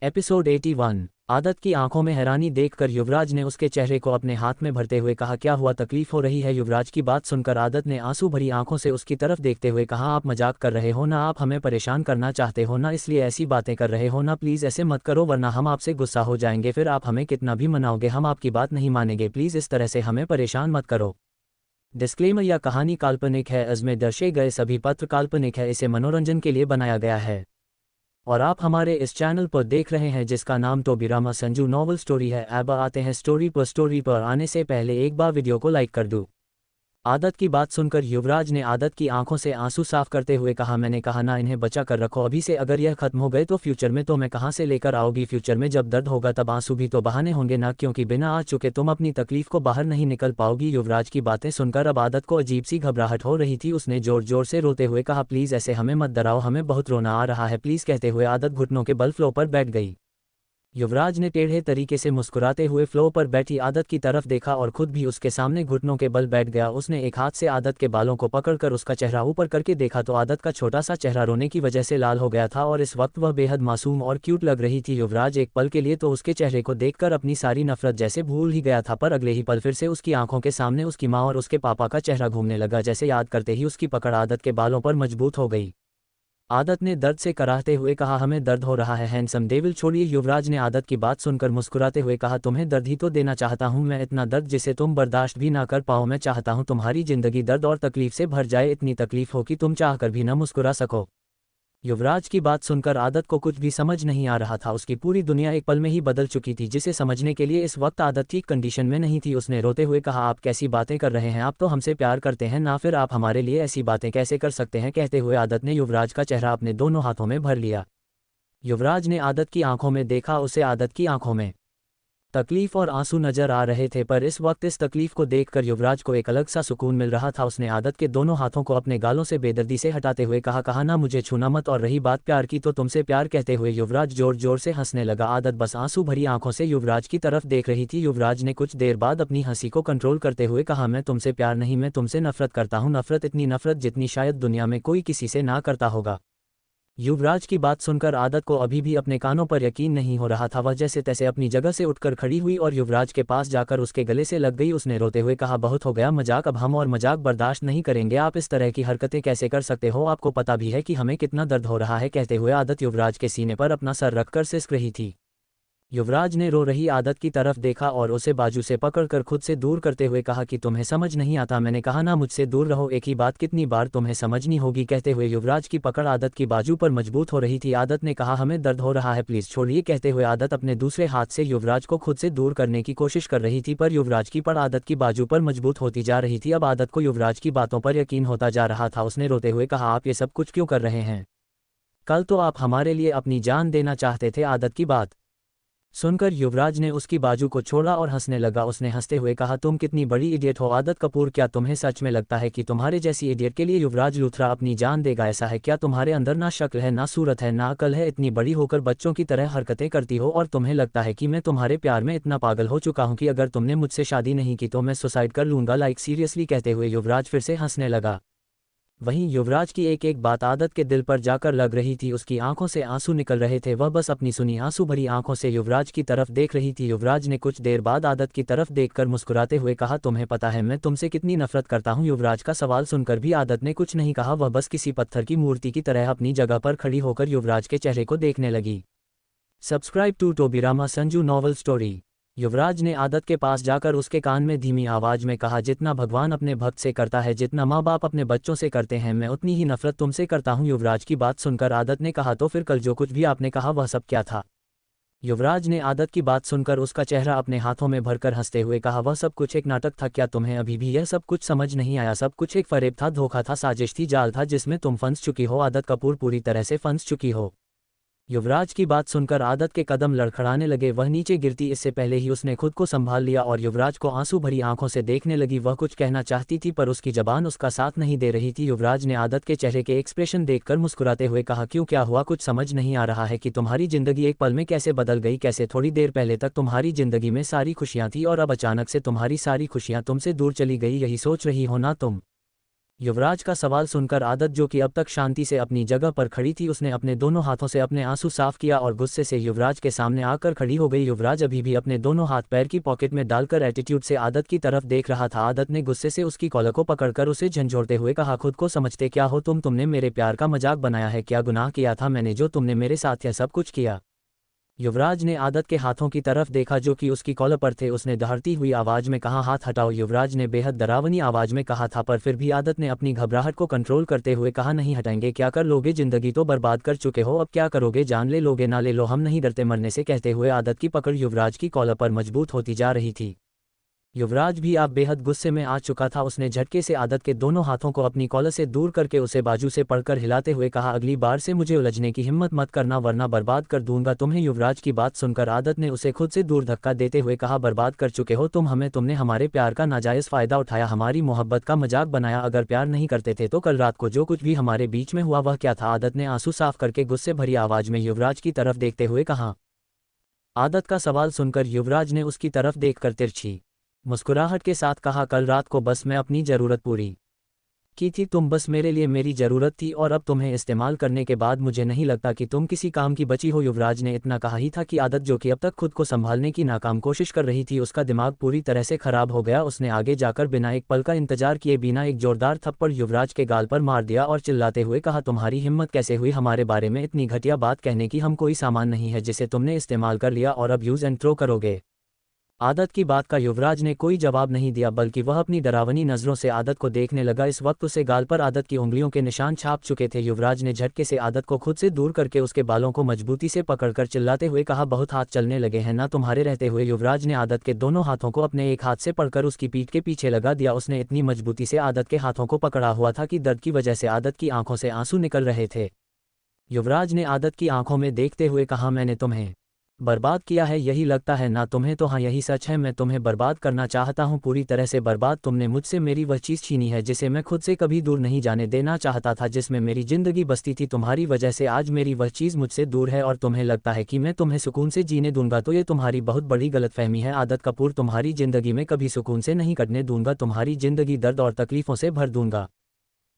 Episode 81। आदत की आंखों में हैरानी देखकर युवराज ने उसके चेहरे को अपने हाथ में भरते हुए कहा, क्या हुआ, तकलीफ हो रही है? युवराज की बात सुनकर आदत ने आंसू भरी आंखों से उसकी तरफ देखते हुए कहा, आप मजाक कर रहे हो ना? आप हमें परेशान करना चाहते हो ना? इसलिए ऐसी बातें कर रहे हो ना? प्लीज़ ऐसे मत करो वरना हम आपसे गुस्सा हो जाएंगे, फिर आप हमें कितना भी मनाओगे हम आपकी बात नहीं मानेंगे। प्लीज़ इस तरह से हमें परेशान मत करो। डिस्क्लेमर: यह कहानी काल्पनिक है। इसमें दर्शाए गए सभी पात्र काल्पनिक है। इसे मनोरंजन के लिए बनाया गया है और आप हमारे इस चैनल पर देख रहे हैं जिसका नाम टोबीरामा संजू नॉवल स्टोरी है। अब आते हैं स्टोरी पर। स्टोरी पर आने से पहले एक बार वीडियो को लाइक कर दूं। आदत की बात सुनकर युवराज ने आदत की आंखों से आंसू साफ करते हुए कहा, मैंने कहा ना इन्हें बचा कर रखो अभी से, अगर यह खत्म हो गए तो फ्यूचर में तो मैं कहाँ से लेकर आओगी? फ्यूचर में जब दर्द होगा तब आंसू भी तो बहाने होंगे ना, क्योंकि बिना आ चुके तुम अपनी तकलीफ को बाहर नहीं निकल पाओगी। युवराज की बातें सुनकर अब आदत को अजीब सी घबराहट हो रही थी। उसने जोर जोर से रोते हुए कहा, प्लीज़ ऐसे हमें मत डराओ, हमें बहुत रोना आ रहा है प्लीज़। कहते हुए आदत घुटनों के बल फ्लो पर बैठ गई। युवराज ने टेढ़े तरीके से मुस्कुराते हुए फ्लो पर बैठी आदत की तरफ देखा और खुद भी उसके सामने घुटनों के बल बैठ गया। उसने एक हाथ से आदत के बालों को पकड़कर उसका चेहरा ऊपर करके देखा तो आदत का छोटा सा चेहरा रोने की वजह से लाल हो गया था और इस वक्त वह बेहद मासूम और क्यूट लग रही थी। युवराज एक पल के लिए तो उसके चेहरे को देखकर अपनी सारी नफरत जैसे भूल ही गया था, पर अगले ही पल फिर से उसकी आंखों के सामने उसकी माँ और उसके पापा का चेहरा घूमने लगा। जैसे याद करते ही उसकी पकड़ आदत के बालों पर मजबूत हो गई। आदत ने दर्द से कराहते हुए कहा, हमें दर्द हो रहा है हैंडसम डेविल, छोड़िए। युवराज ने आदत की बात सुनकर मुस्कुराते हुए कहा, तुम्हें दर्द ही तो देना चाहता हूं मैं, इतना दर्द जिसे तुम बर्दाश्त भी ना कर पाओ। मैं चाहता हूं तुम्हारी जिंदगी दर्द और तकलीफ से भर जाए, इतनी तकलीफ हो कि तुम चाहकर भी न मुस्कुरा सको। युवराज की बात सुनकर आदत को कुछ भी समझ नहीं आ रहा था। उसकी पूरी दुनिया एक पल में ही बदल चुकी थी, जिसे समझने के लिए इस वक्त आदत ठीक कंडीशन में नहीं थी। उसने रोते हुए कहा, आप कैसी बातें कर रहे हैं? आप तो हमसे प्यार करते हैं ना, फिर आप हमारे लिए ऐसी बातें कैसे कर सकते हैं? कहते हुए आदत ने युवराज का चेहरा अपने दोनों हाथों में भर लिया। युवराज ने आदत की आंखों में देखा, उसे आदत की आंखों में तकलीफ और आंसू नजर आ रहे थे, पर इस वक्त इस तकलीफ को देखकर युवराज को एक अलग सा सुकून मिल रहा था। उसने आदत के दोनों हाथों को अपने गालों से बेदर्दी से हटाते हुए कहा, कहा ना मुझे छूना मत, और रही बात प्यार की तो तुमसे प्यार। कहते हुए युवराज जोर जोर से हंसने लगा। आदत बस आंसू भरी आंखों से युवराज की तरफ देख रही थी। युवराज ने कुछ देर बाद अपनी हंसी को कंट्रोल करते हुए कहा, मैं तुमसे प्यार नहीं, मैं तुमसे नफरत करता हूँ। नफरत, इतनी नफरत जितनी शायद दुनिया में कोई किसी से ना करता होगा। युवराज की बात सुनकर आदत को अभी भी अपने कानों पर यकीन नहीं हो रहा था। वह जैसे तैसे अपनी जगह से उठकर खड़ी हुई और युवराज के पास जाकर उसके गले से लग गई। उसने रोते हुए कहा, बहुत हो गया मजाक, अब हम और मजाक बर्दाश्त नहीं करेंगे। आप इस तरह की हरकतें कैसे कर सकते हो? आपको पता भी है कि हमें कितना दर्द हो रहा है? कहते हुए आदत युवराज के सीने पर अपना सर रखकर सिसक रही थी। युवराज ने रो रही आदत की तरफ देखा और उसे बाजू से पकड़कर खुद से दूर करते हुए कहा कि तुम्हें समझ नहीं आता, मैंने कहा ना मुझसे दूर रहो, एक ही बात कितनी बार तुम्हें समझनी होगी। कहते हुए युवराज की पकड़ आदत की बाजू पर मजबूत हो रही थी। आदत ने कहा, हमें दर्द हो रहा है प्लीज छोड़िए। कहते हुए आदत अपने दूसरे हाथ से युवराज को खुद से दूर करने की कोशिश कर रही थी, पर युवराज की पकड़ आदत की बाजू पर मजबूत होती जा रही थी। अब आदत को युवराज की बातों पर यकीन होता जा रहा था। उसने रोते हुए कहा, आप ये सब कुछ क्यों कर रहे हैं? कल तो आप हमारे लिए अपनी जान देना चाहते थे। आदत की बात सुनकर युवराज ने उसकी बाजू को छोड़ा और हंसने लगा। उसने हंसते हुए कहा, तुम कितनी बड़ी इडियट हो आदत कपूर, क्या तुम्हें सच में लगता है कि तुम्हारे जैसी इडियट के लिए युवराज लूथरा अपनी जान देगा? ऐसा है क्या? तुम्हारे अंदर ना शक्ल है, ना सूरत है, ना अकल है, इतनी बड़ी होकर बच्चों की तरह हरकतें करती हो, और तुम्हें लगता है कि मैं तुम्हारे प्यार में इतना पागल हो चुका हूं कि अगर तुमने मुझसे शादी नहीं की तो मैं सुसाइड कर लूंगा? Like seriously? कहते हुए युवराज फिर से हंसने लगा। वहीं युवराज की एक एक बात आदत के दिल पर जाकर लग रही थी। उसकी आंखों से आंसू निकल रहे थे। वह बस अपनी सुनी आंसू भरी आंखों से युवराज की तरफ देख रही थी। युवराज ने कुछ देर बाद आदत की तरफ देखकर मुस्कुराते हुए कहा, तुम्हें पता है मैं तुमसे कितनी नफरत करता हूं? युवराज का सवाल सुनकर भी आदत ने कुछ नहीं कहा। वह बस किसी पत्थर की मूर्ति की तरह अपनी जगह पर खड़ी होकर युवराज के चेहरे को देखने लगी। Subscribe to Tobirama Sanju novel story. Yuvraj ने आदत के पास जाकर उसके कान में धीमी आवाज में कहा, जितना भगवान अपने भक्त से करता है, जितना माँ बाप अपने बच्चों से करते हैं, मैं उतनी ही नफरत तुमसे करता हूँ। युवराज की बात सुनकर आदत ने कहा, तो फिर कल जो कुछ भी आपने कहा वह सब क्या था? युवराज ने आदत की बात सुनकर उसका चेहरा अपने हाथों में भरकर हंसते हुए कहा, वह सब कुछ एक नाटक था। क्या तुम्हें अभी भी यह सब कुछ समझ नहीं आया? सब कुछ एक फरेब था, धोखा था, साजिश थी, जाल था, जिसमें तुम फंस चुकी हो आदत कपूर, पूरी तरह से फंस चुकी हो। युवराज की बात सुनकर आदत के कदम लड़खड़ाने लगे। वह नीचे गिरती इससे पहले ही उसने खुद को संभाल लिया और युवराज को आंसू भरी आंखों से देखने लगी। वह कुछ कहना चाहती थी पर उसकी जबान उसका साथ नहीं दे रही थी। युवराज ने आदत के चेहरे के एक्सप्रेशन देखकर मुस्कुराते हुए कहा, क्यों, क्या हुआ? कुछ समझ नहीं आ रहा है कि तुम्हारी जिंदगी एक पल में कैसे बदल गई? कैसे थोड़ी देर पहले तक तुम्हारी जिंदगी में सारी खुशियां थी और अब अचानक से तुम्हारी सारी खुशियां तुमसे दूर चली गई? यही सोच रही हो ना तुम? युवराज का सवाल सुनकर आदत, जो कि अब तक शांति से अपनी जगह पर खड़ी थी, उसने अपने दोनों हाथों से अपने आंसू साफ किया और गुस्से से युवराज के सामने आकर खड़ी हो गई। युवराज अभी भी अपने दोनों हाथ पैर की पॉकेट में डालकर एटीट्यूड से आदत की तरफ देख रहा था। आदत ने गुस्से से उसकी कॉलर को पकड़कर उसे झंझोड़ते हुए कहा, खुद को समझते क्या हो तुमने मेरे प्यार का मजाक बनाया है, क्या गुनाह किया था मैंने जो तुमने मेरे साथ यह सब कुछ किया। युवराज ने आदत के हाथों की तरफ देखा जो कि उसकी कॉलर पर थे। उसने दहाड़ती हुई आवाज में कहा, हाथ हटाओ। युवराज ने बेहद डरावनी आवाज में कहा था, पर फिर भी आदत ने अपनी घबराहट को कंट्रोल करते हुए कहा, नहीं हटाएंगे। क्या कर लोगे, जिंदगी तो बर्बाद कर चुके हो, अब क्या करोगे, जान ले लोगे ना ले लो, हम नहीं डरते मरने से। कहते हुए आदत की पकड़ युवराज की कॉलर पर मजबूत होती जा रही थी। युवराज भी अब बेहद गुस्से में आ चुका था। उसने झटके से आदत के दोनों हाथों को अपनी कॉलर से दूर करके उसे बाजू से पकड़कर हिलाते हुए कहा, अगली बार से मुझे उलझने की हिम्मत मत करना वरना बर्बाद कर दूंगा तुम्हें। युवराज की बात सुनकर आदत ने उसे खुद से दूर धक्का देते हुए कहा, बर्बाद कर चुके हो तुम हमें, तुमने हमारे प्यार का नाजायज़ फ़ायदा उठाया, हमारी मोहब्बत का मजाक बनाया। अगर प्यार नहीं करते थे तो कल रात को जो कुछ भी हमारे बीच में हुआ वह क्या था। आदत ने आंसू साफ करके गुस्से भरी आवाज में युवराज की तरफ देखते हुए कहा। आदत का सवाल सुनकर युवराज ने उसकी तरफ देखकर तिरछी मुस्कुराहट के साथ कहा, कल रात को बस मैं अपनी ज़रूरत पूरी की थी, तुम बस मेरे लिए मेरी ज़रूरत थी और अब तुम्हें इस्तेमाल करने के बाद मुझे नहीं लगता कि तुम किसी काम की बची हो। युवराज ने इतना कहा ही था कि आदत, जो कि अब तक खुद को संभालने की नाकाम कोशिश कर रही थी, उसका दिमाग पूरी तरह से खराब हो गया। उसने आगे जाकर बिना एक पल का इंतजार किए बिना एक जोरदार थप्पड़ युवराज के गाल पर मार दिया और चिल्लाते हुए कहा, तुम्हारी हिम्मत कैसे हुई हमारे बारे में इतनी घटिया बात कहने की, हम कोई सामान नहीं है जिसे तुमने इस्तेमाल कर लिया और अब यूज़ एंड थ्रो करोगे। आदत की बात का युवराज ने कोई जवाब नहीं दिया, बल्कि वह अपनी डरावनी नज़रों से आदत को देखने लगा। इस वक्त उसे गाल पर आदत की उंगलियों के निशान छाप चुके थे। युवराज ने झटके से आदत को खुद से दूर करके उसके बालों को मजबूती से पकड़कर चिल्लाते हुए कहा, बहुत हाथ चलने लगे हैं ना तुम्हारे रहते हुए। युवराज ने आदत के दोनों हाथों को अपने एक हाथ से पकड़कर उसकी पीठ के पीछे लगा दिया। उसने इतनी मजबूती से आदत के हाथों को पकड़ा हुआ था कि दर्द की वजह से आदत की आंखों से आंसू निकल रहे थे। युवराज ने आदत की आंखों में देखते हुए कहा, मैंने तुम्हें बर्बाद किया है यही लगता है ना तुम्हें, तो हाँ यही सच है, मैं तुम्हें बर्बाद करना चाहता हूँ, पूरी तरह से बर्बाद। तुमने मुझसे मेरी वह चीज़ छीनी है जिसे मैं खुद से कभी दूर नहीं जाने देना चाहता था, जिसमें मेरी ज़िंदगी बसती थी। तुम्हारी वजह से आज मेरी वह चीज़ मुझसे दूर है और तुम्हें लगता है कि मैं तुम्हें सुकून से जीने दूंगा, तो ये तुम्हारी बहुत बड़ी गलतफहमी है। आदत कपूर, तुम्हारी ज़िंदगी में कभी सुकून से नहीं कटने दूंगा, तुम्हारी ज़िंदगी दर्द और तकलीफ़ों से भर दूंगा।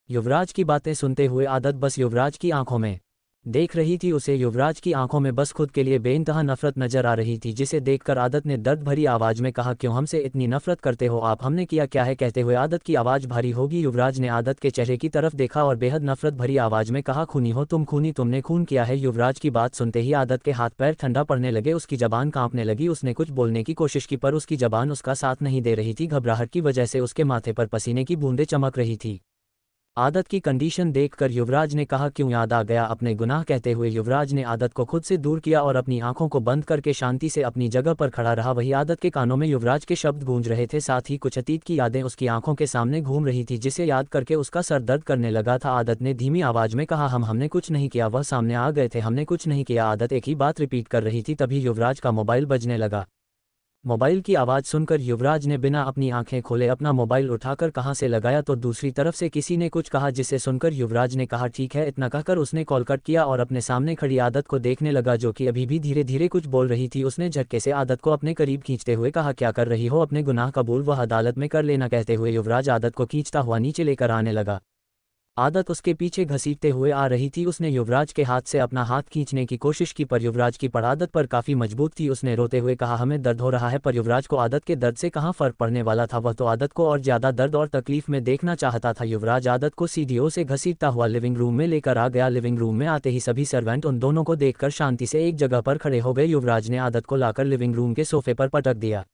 युवराज की बातें सुनते हुए आदत बस युवराज की आंखों में देख रही थी। उसे युवराज की आंखों में बस खुद के लिए बेइंतहा नफरत नजर आ रही थी, जिसे देखकर आदत ने दर्द भरी आवाज में कहा, क्यों हमसे इतनी नफरत करते हो आप, हमने किया क्या है। कहते हुए आदत की आवाज भारी होगी। युवराज ने आदत के चेहरे की तरफ देखा और बेहद नफरत भरी आवाज में कहा, खूनी हो तुम, खूनी, तुमने खून किया है। युवराज की बात सुनते ही आदत के हाथ पैर ठंडा पड़ने लगे, उसकी जबान कांपने लगी। उसने कुछ बोलने की कोशिश की पर उसकी जबान उसका साथ नहीं दे रही थी। घबराहट की वजह से उसके माथे पर पसीने की बूंदें चमक रही थी। आदत की कंडीशन देखकर युवराज ने कहा, क्यों याद आ गया अपने गुनाह। कहते हुए युवराज ने आदत को खुद से दूर किया और अपनी आंखों को बंद करके शांति से अपनी जगह पर खड़ा रहा। वही आदत के कानों में युवराज के शब्द गूंज रहे थे, साथ ही कुछ अतीत की यादें उसकी आंखों के सामने घूम रही थी, जिसे याद करके उसका सर दर्द करने लगा था। आदत ने धीमी आवाज में कहा, हमने कुछ नहीं किया, वह सामने आ गए थे, हमने कुछ नहीं किया। आदत एक ही बात रिपीट कर रही थी, तभी युवराज का मोबाइल बजने लगा। मोबाइल की आवाज़ सुनकर युवराज ने बिना अपनी आंखें खोले अपना मोबाइल उठाकर कहां से लगाया, तो दूसरी तरफ से किसी ने कुछ कहा, जिसे सुनकर युवराज ने कहा, ठीक है। इतना कहकर उसने कॉल कट किया और अपने सामने खड़ी आदत को देखने लगा, जो कि अभी भी धीरे धीरे कुछ बोल रही थी। उसने झटके से आदत को अपने करीब खींचते हुए कहा, क्या कर रही हो, अपने गुनाह कबूल वह अदालत में कर लेना। कहते हुए युवराज आदत को खींचता हुआ नीचे लेकर आने लगा। आदत उसके पीछे घसीटते हुए आ रही थी। उसने युवराज के हाथ से अपना हाथ खींचने की कोशिश की पर युवराज की पकड़ आदत पर काफ़ी मजबूत थी। उसने रोते हुए कहा, हमें दर्द हो रहा है, पर युवराज को आदत के दर्द से कहाँ फ़र्क पड़ने वाला था। वह तो आदत को और ज़्यादा दर्द और तकलीफ में देखना चाहता था। युवराज आदत को सीढ़ियों से घसीटता हुआ लिविंग रूम में लेकर आ गया। लिविंग रूम में आते ही सभी सर्वेंट उन दोनों को देखकर शांति से एक जगह पर खड़े हो गए। युवराज ने आदत को लाकर लिविंग रूम के सोफे पर पटक दिया।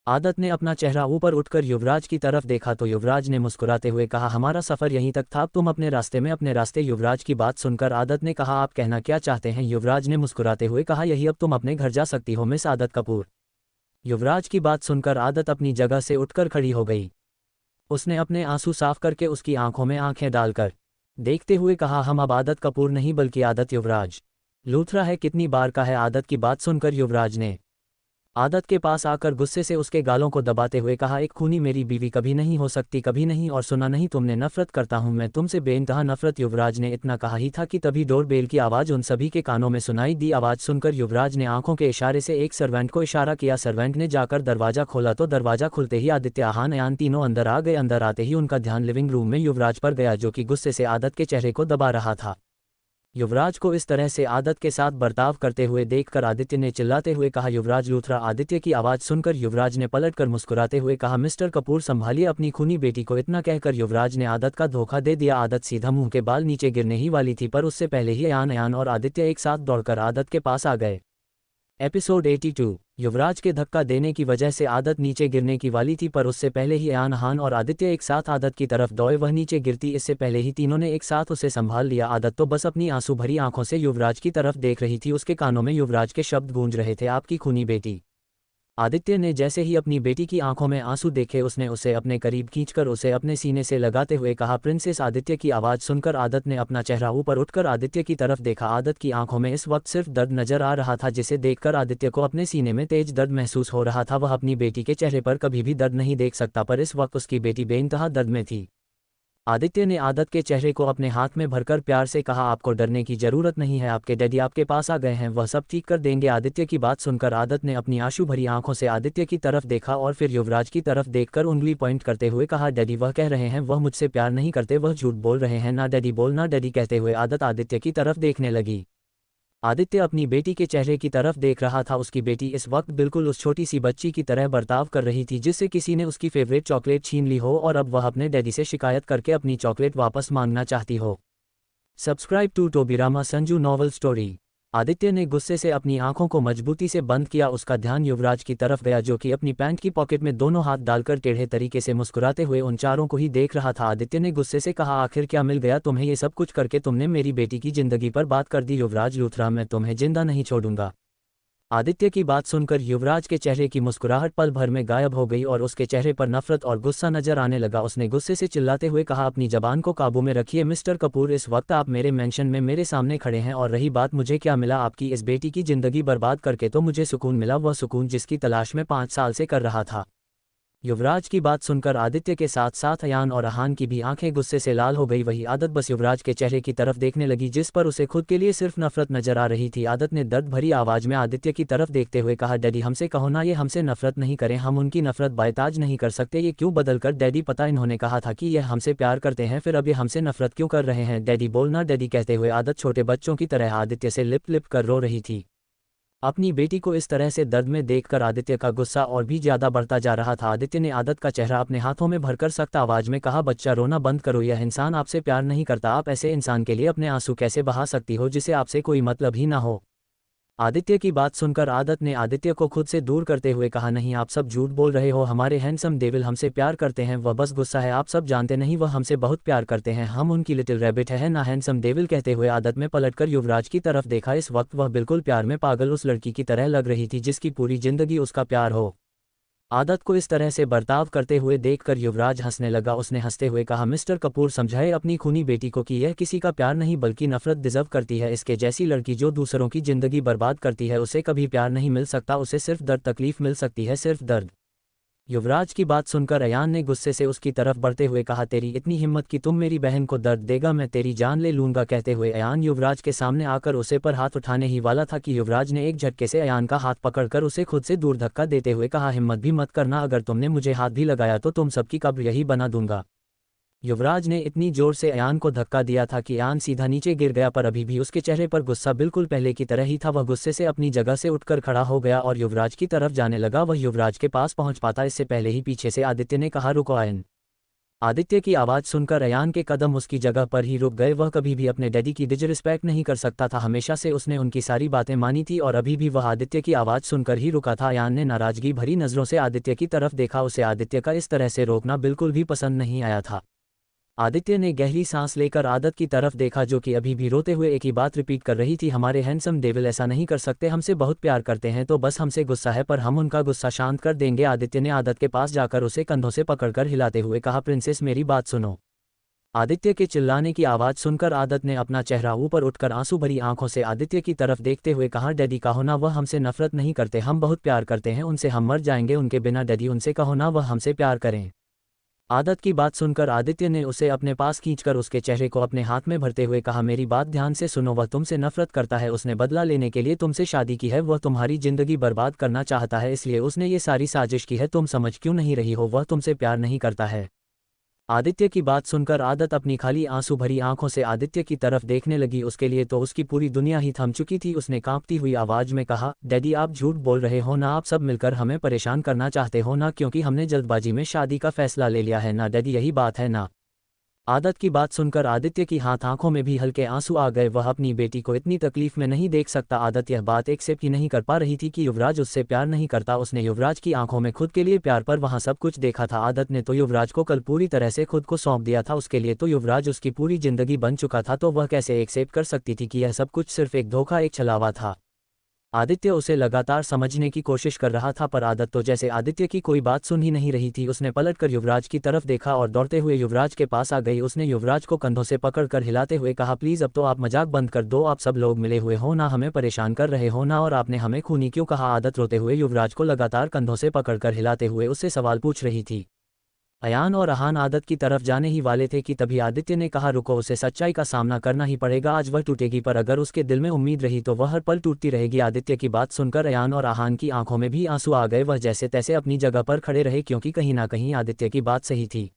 आदत ने अपना चेहरा ऊपर उठकर युवराज की तरफ देखा तो युवराज ने मुस्कुराते हुए कहा, हमारा सफ़र यहीं तक था, तुम अपने रास्ते। युवराज की बात सुनकर आदत ने कहा, आप कहना क्या चाहते हैं। युवराज ने मुस्कुराते हुए कहा, यही, अब तुम अपने घर जा सकती हो मिस आदत कपूर। युवराज की बात सुनकर आदत अपनी जगह से उठकर खड़ी हो गई। उसने अपने आंसू साफ करके उसकी आंखों में आंखें डालकर देखते हुए कहा, हम अब आदत कपूर नहीं बल्कि आदत युवराज लूथरा है। कितनी बार का है। आदत की बात सुनकर युवराज ने आदत के पास आकर गुस्से से उसके गालों को दबाते हुए कहा, एक खूनी मेरी बीवी कभी नहीं हो सकती, कभी नहीं। और सुना नहीं तुमने, नफरत करता हूं मैं तुमसे, बेइंतहा नफरत। युवराज ने इतना कहा ही था कि तभी डोरबेल की आवाज़ उन सभी के कानों में सुनाई दी। आवाज़ सुनकर युवराज ने आंखों के इशारे से एक सर्वेंट को इशारा किया। सर्वेंट ने जाकर दरवाजा खोला तो दरवाजा खुलते ही आदित्य, आहान, अयान तीनों अंदर आ गए। अंदर आते ही उनका ध्यान लिविंग रूम में युवराज पर गया, जो कि गुस्से से आदत के चेहरे को दबा रहा था। युवराज को इस तरह से आदत के साथ बर्ताव करते हुए देखकर आदित्य ने चिल्लाते हुए कहा, युवराज लूथरा। आदित्य की आवाज़ सुनकर युवराज ने पलटकर मुस्कुराते हुए कहा, मिस्टर कपूर संभालिए अपनी खूनी बेटी को। इतना कहकर युवराज ने आदत का धोखा दे दिया। आदत सीधा मुंह के बाल नीचे गिरने ही वाली थी, पर उससे पहले ही अयान और आदित्य एक साथ दौड़कर आदत के पास आ गए। एपिसोड 82। युवराज के धक्का देने की वजह से आदत नीचे गिरने की वाली थी, पर उससे पहले ही अयान, हान और आदित्य एक साथ आदत की तरफ दौड़े। वह नीचे गिरती इससे पहले ही तीनों ने एक साथ उसे संभाल लिया। आदत तो बस अपनी आंसू भरी आंखों से युवराज की तरफ देख रही थी। उसके कानों में युवराज के शब्द गूंज रहे थे, आपकी खूनी बेटी। आदित्य ने जैसे ही अपनी बेटी की आंखों में आंसू देखे, उसने उसे अपने करीब खींचकर उसे अपने सीने से लगाते हुए कहा, प्रिंसेस। आदित्य की आवाज़ सुनकर आदत ने अपना चेहरा ऊपर उठकर आदित्य की तरफ देखा। आदत की आंखों में इस वक्त सिर्फ दर्द नजर आ रहा था, जिसे देखकर आदित्य को अपने सीने में तेज दर्द महसूस हो रहा था। वह अपनी बेटी के चेहरे पर कभी भी दर्द नहीं देख सकता, पर इस वक्त उसकी बेटी बेइंतहा दर्द में थी। आदित्य ने आदत के चेहरे को अपने हाथ में भरकर प्यार से कहा, आपको डरने की जरूरत नहीं है, आपके डैडी आपके पास आ गए हैं, वह सब ठीक कर देंगे। आदित्य की बात सुनकर आदत ने अपनी आंसू भरी आंखों से आदित्य की तरफ देखा और फिर युवराज की तरफ देखकर उंगली पॉइंट करते हुए कहा, डैडी वह कह रहे हैं वह मुझसे प्यार नहीं करते, वह झूठ बोल रहे हैं, ना डैडी बोल, ना डैडी। कहते हुए आदत आदित्य की तरफ देखने लगी। आदित्य अपनी बेटी के चेहरे की तरफ देख रहा था। उसकी बेटी इस वक्त बिल्कुल उस छोटी सी बच्ची की तरह बर्ताव कर रही थी, जिससे किसी ने उसकी फेवरेट चॉकलेट छीन ली हो और अब वह अपने डैडी से शिकायत करके अपनी चॉकलेट वापस मांगना चाहती हो। Subscribe to Tobirama Sanju novel story. Aditya ने गुस्से से अपनी आंखों को मजबूती से बंद किया। उसका ध्यान युवराज की तरफ गया, जो कि अपनी पैंट की पॉकेट में दोनों हाथ डालकर टेढ़े तरीके से मुस्कुराते हुए उन चारों को ही देख रहा था। आदित्य ने गुस्से से कहा, आखिर क्या मिल गया तुम्हें? ये सब कुछ करके तुमने मेरी बेटी की जिंदगी पर बात कर दी। युवराज लूथरा, मैं तुम्हें जिंदा नहीं छोड़ूंगा। आदित्य की बात सुनकर युवराज के चेहरे की मुस्कुराहट पल भर में गायब हो गई और उसके चेहरे पर नफरत और गुस्सा नजर आने लगा। उसने गुस्से से चिल्लाते हुए कहा, अपनी जबान को काबू में रखिए मिस्टर कपूर। इस वक्त आप मेरे मेंशन में मेरे सामने खड़े हैं, और रही बात मुझे क्या मिला आपकी इस बेटी की जिंदगी बर्बाद करके, तो मुझे सुकून मिला, वह सुकून जिसकी तलाश में 5 साल से कर रहा था। युवराज की बात सुनकर आदित्य के साथ साथ अयान और आहान की भी आंखें गुस्से से लाल हो गई। वही आदत बस युवराज के चेहरे की तरफ देखने लगी, जिस पर उसे खुद के लिए सिर्फ नफरत नजर आ रही थी। आदत ने दर्द भरी आवाज में आदित्य की तरफ देखते हुए कहा, डैडी हमसे कहो ना, ये हमसे नफरत नहीं करें, हम उनकी नफरत बायताज नहीं कर सकते। ये क्यों बदल कर डैडी? पता इन्होंने कहा था कि यह हमसे प्यार करते हैं, फिर अब ये हमसे नफरत क्यों कर रहे हैं? डैडी बोलना डैडी। कहते हुए आदत छोटे बच्चों की तरह आदित्य से लिप लिप कर रो रही थी। अपनी बेटी को इस तरह से दर्द में देखकर आदित्य का गुस्सा और भी ज्यादा बढ़ता जा रहा था। आदित्य ने आदत का चेहरा अपने हाथों में भरकर सख्त आवाज में कहा, बच्चा रोना बंद करो, यह इंसान आपसे प्यार नहीं करता। आप ऐसे इंसान के लिए अपने आंसू कैसे बहा सकती हो जिसे आपसे कोई मतलब ही ना हो? आदित्य की बात सुनकर आदत ने आदित्य को खुद से दूर करते हुए कहा, नहीं, आप सब झूठ बोल रहे हो, हमारे हैंडसम डेविल हमसे प्यार करते हैं, वह बस गुस्सा है, आप सब जानते नहीं, वह हमसे बहुत प्यार करते हैं, हम उनकी लिटिल रैबिट है ना हैंडसम डेविल। कहते हुए आदत में पलटकर युवराज की तरफ देखा। इस वक्त वह बिल्कुल प्यार में पागल उस लड़की की तरह लग रही थी जिसकी पूरी जिंदगी उसका प्यार हो। आदत को इस तरह से बर्ताव करते हुए देखकर युवराज हंसने लगा। उसने हंसते हुए कहा, मिस्टर कपूर समझाए अपनी खूनी बेटी को कि यह किसी का प्यार नहीं बल्कि नफरत डिजर्व करती है। इसके जैसी लड़की जो दूसरों की जिंदगी बर्बाद करती है, उसे कभी प्यार नहीं मिल सकता, उसे सिर्फ दर्द तकलीफ मिल सकती है, सिर्फ दर्द। युवराज की बात सुनकर अयान ने गुस्से से उसकी तरफ बढ़ते हुए कहा, तेरी इतनी हिम्मत कि तुम मेरी बहन को दर्द देगा, मैं तेरी जान ले लूंगा। कहते हुए अयान युवराज के सामने आकर उसे पर हाथ उठाने ही वाला था कि युवराज ने एक झटके से अयान का हाथ पकड़कर उसे खुद से दूर धक्का देते हुए कहा, हिम्मत भी मत करना, अगर तुमने मुझे हाथ भी लगाया तो तुम सबकी कब्र यही बना दूंगा। युवराज ने इतनी जोर से अयान को धक्का दिया था कि अयान सीधा नीचे गिर गया, पर अभी भी उसके चेहरे पर गुस्सा बिल्कुल पहले की तरह ही था। वह गुस्से से अपनी जगह से उठकर खड़ा हो गया और युवराज की तरफ जाने लगा। वह युवराज के पास पहुंच पाता इससे पहले ही पीछे से आदित्य ने कहा, रुको अयन। आदित्य की आवाज़ सुनकर अयान के कदम उसकी जगह पर ही रुक गए। वह कभी भी अपने डैडी की डिसरिस्पेक्ट नहीं कर सकता था, हमेशा से उसने उनकी सारी बातें मानी थी और अभी भी वह आदित्य की आवाज़ सुनकर ही रुका था। अयान ने नाराजगी भरी नज़रों से आदित्य की तरफ देखा। उसे आदित्य का इस तरह से रोकना बिल्कुल भी पसंद नहीं आया था। आदित्य ने गहरी सांस लेकर आदत की तरफ देखा, जो कि अभी भी रोते हुए एक ही बात रिपीट कर रही थी, हमारे हैंडसम डेविल ऐसा नहीं कर सकते, हमसे बहुत प्यार करते हैं, तो बस हमसे गुस्सा है पर हम उनका गुस्सा शांत कर देंगे। आदित्य ने आदत के पास जाकर उसे कंधों से पकड़कर हिलाते हुए कहा, प्रिंसेस मेरी बात सुनो। आदित्य के चिल्लाने की आवाज़ सुनकर आदत ने अपना चेहरा ऊपर उठकर आंसू भरी आंखों से आदित्य की तरफ देखते हुए कहा, डैडी कहो ना वह हमसे नफरत नहीं करते, हम बहुत प्यार करते हैं उनसे, हम मर जाएंगे उनके बिना, डैडी उनसे कहो ना वह हमसे प्यार करें। आदत की बात सुनकर आदित्य ने उसे अपने पास खींचकर उसके चेहरे को अपने हाथ में भरते हुए कहा, मेरी बात ध्यान से सुनो, वह तुमसे नफरत करता है, उसने बदला लेने के लिए तुमसे शादी की है, वह तुम्हारी जिंदगी बर्बाद करना चाहता है, इसलिए उसने ये सारी साजिश की है, तुम समझ क्यों नहीं रही हो, वह तुमसे प्यार नहीं करता है। आदित्य की बात सुनकर आदत अपनी खाली आंसू भरी आंखों से आदित्य की तरफ देखने लगी, उसके लिए तो उसकी पूरी दुनिया ही थम चुकी थी। उसने कांपती हुई आवाज में कहा, डैडी आप झूठ बोल रहे हो ना, आप सब मिलकर हमें परेशान करना चाहते हो ना, क्योंकि हमने जल्दबाजी में शादी का फैसला ले लिया है ना डैडी, यही बात है ना। आदत की बात सुनकर आदित्य की हाथ आंखों में भी हल्के आंसू आ गए, वह अपनी बेटी को इतनी तकलीफ में नहीं देख सकता। आदत यह बात एक्सेप्ट ही नहीं कर पा रही थी कि युवराज उससे प्यार नहीं करता, उसने युवराज की आंखों में खुद के लिए प्यार पर वहां सब कुछ देखा था। आदत ने तो युवराज को कल पूरी तरह से खुद को सौंप दिया था, उसके लिए तो युवराज उसकी पूरी जिंदगी बन चुका था, तो वह कैसे एक्सेप्ट कर सकती थी कि यह सब कुछ सिर्फ एक धोखा, एक छलावा था। आदित्य उसे लगातार समझने की कोशिश कर रहा था, पर आदत तो जैसे आदित्य की कोई बात सुन ही नहीं रही थी। उसने पलटकर युवराज की तरफ देखा और दौड़ते हुए युवराज के पास आ गई। उसने युवराज को कंधों से पकड़कर हिलाते हुए कहा, प्लीज़ अब तो आप मजाक बंद कर दो, आप सब लोग मिले हुए हो ना, हमें परेशान कर रहे हो ना, और आपने हमें खूनी क्यों कहा। आदत रोते हुए युवराज को लगातार कंधों से पकड़कर हिलाते हुए उससे सवाल पूछ रही थी। अयान और अहान आदत की तरफ जाने ही वाले थे कि तभी आदित्य ने कहा, रुको, उसे सच्चाई का सामना करना ही पड़ेगा, आज वह टूटेगी, पर अगर उसके दिल में उम्मीद रही तो वह हर पल टूटती रहेगी। आदित्य की बात सुनकर अयान और अहान की आंखों में भी आंसू आ गए, वह जैसे तैसे अपनी जगह पर खड़े रहे, क्योंकि कहीं ना कहीं आदित्य की बात सही थी।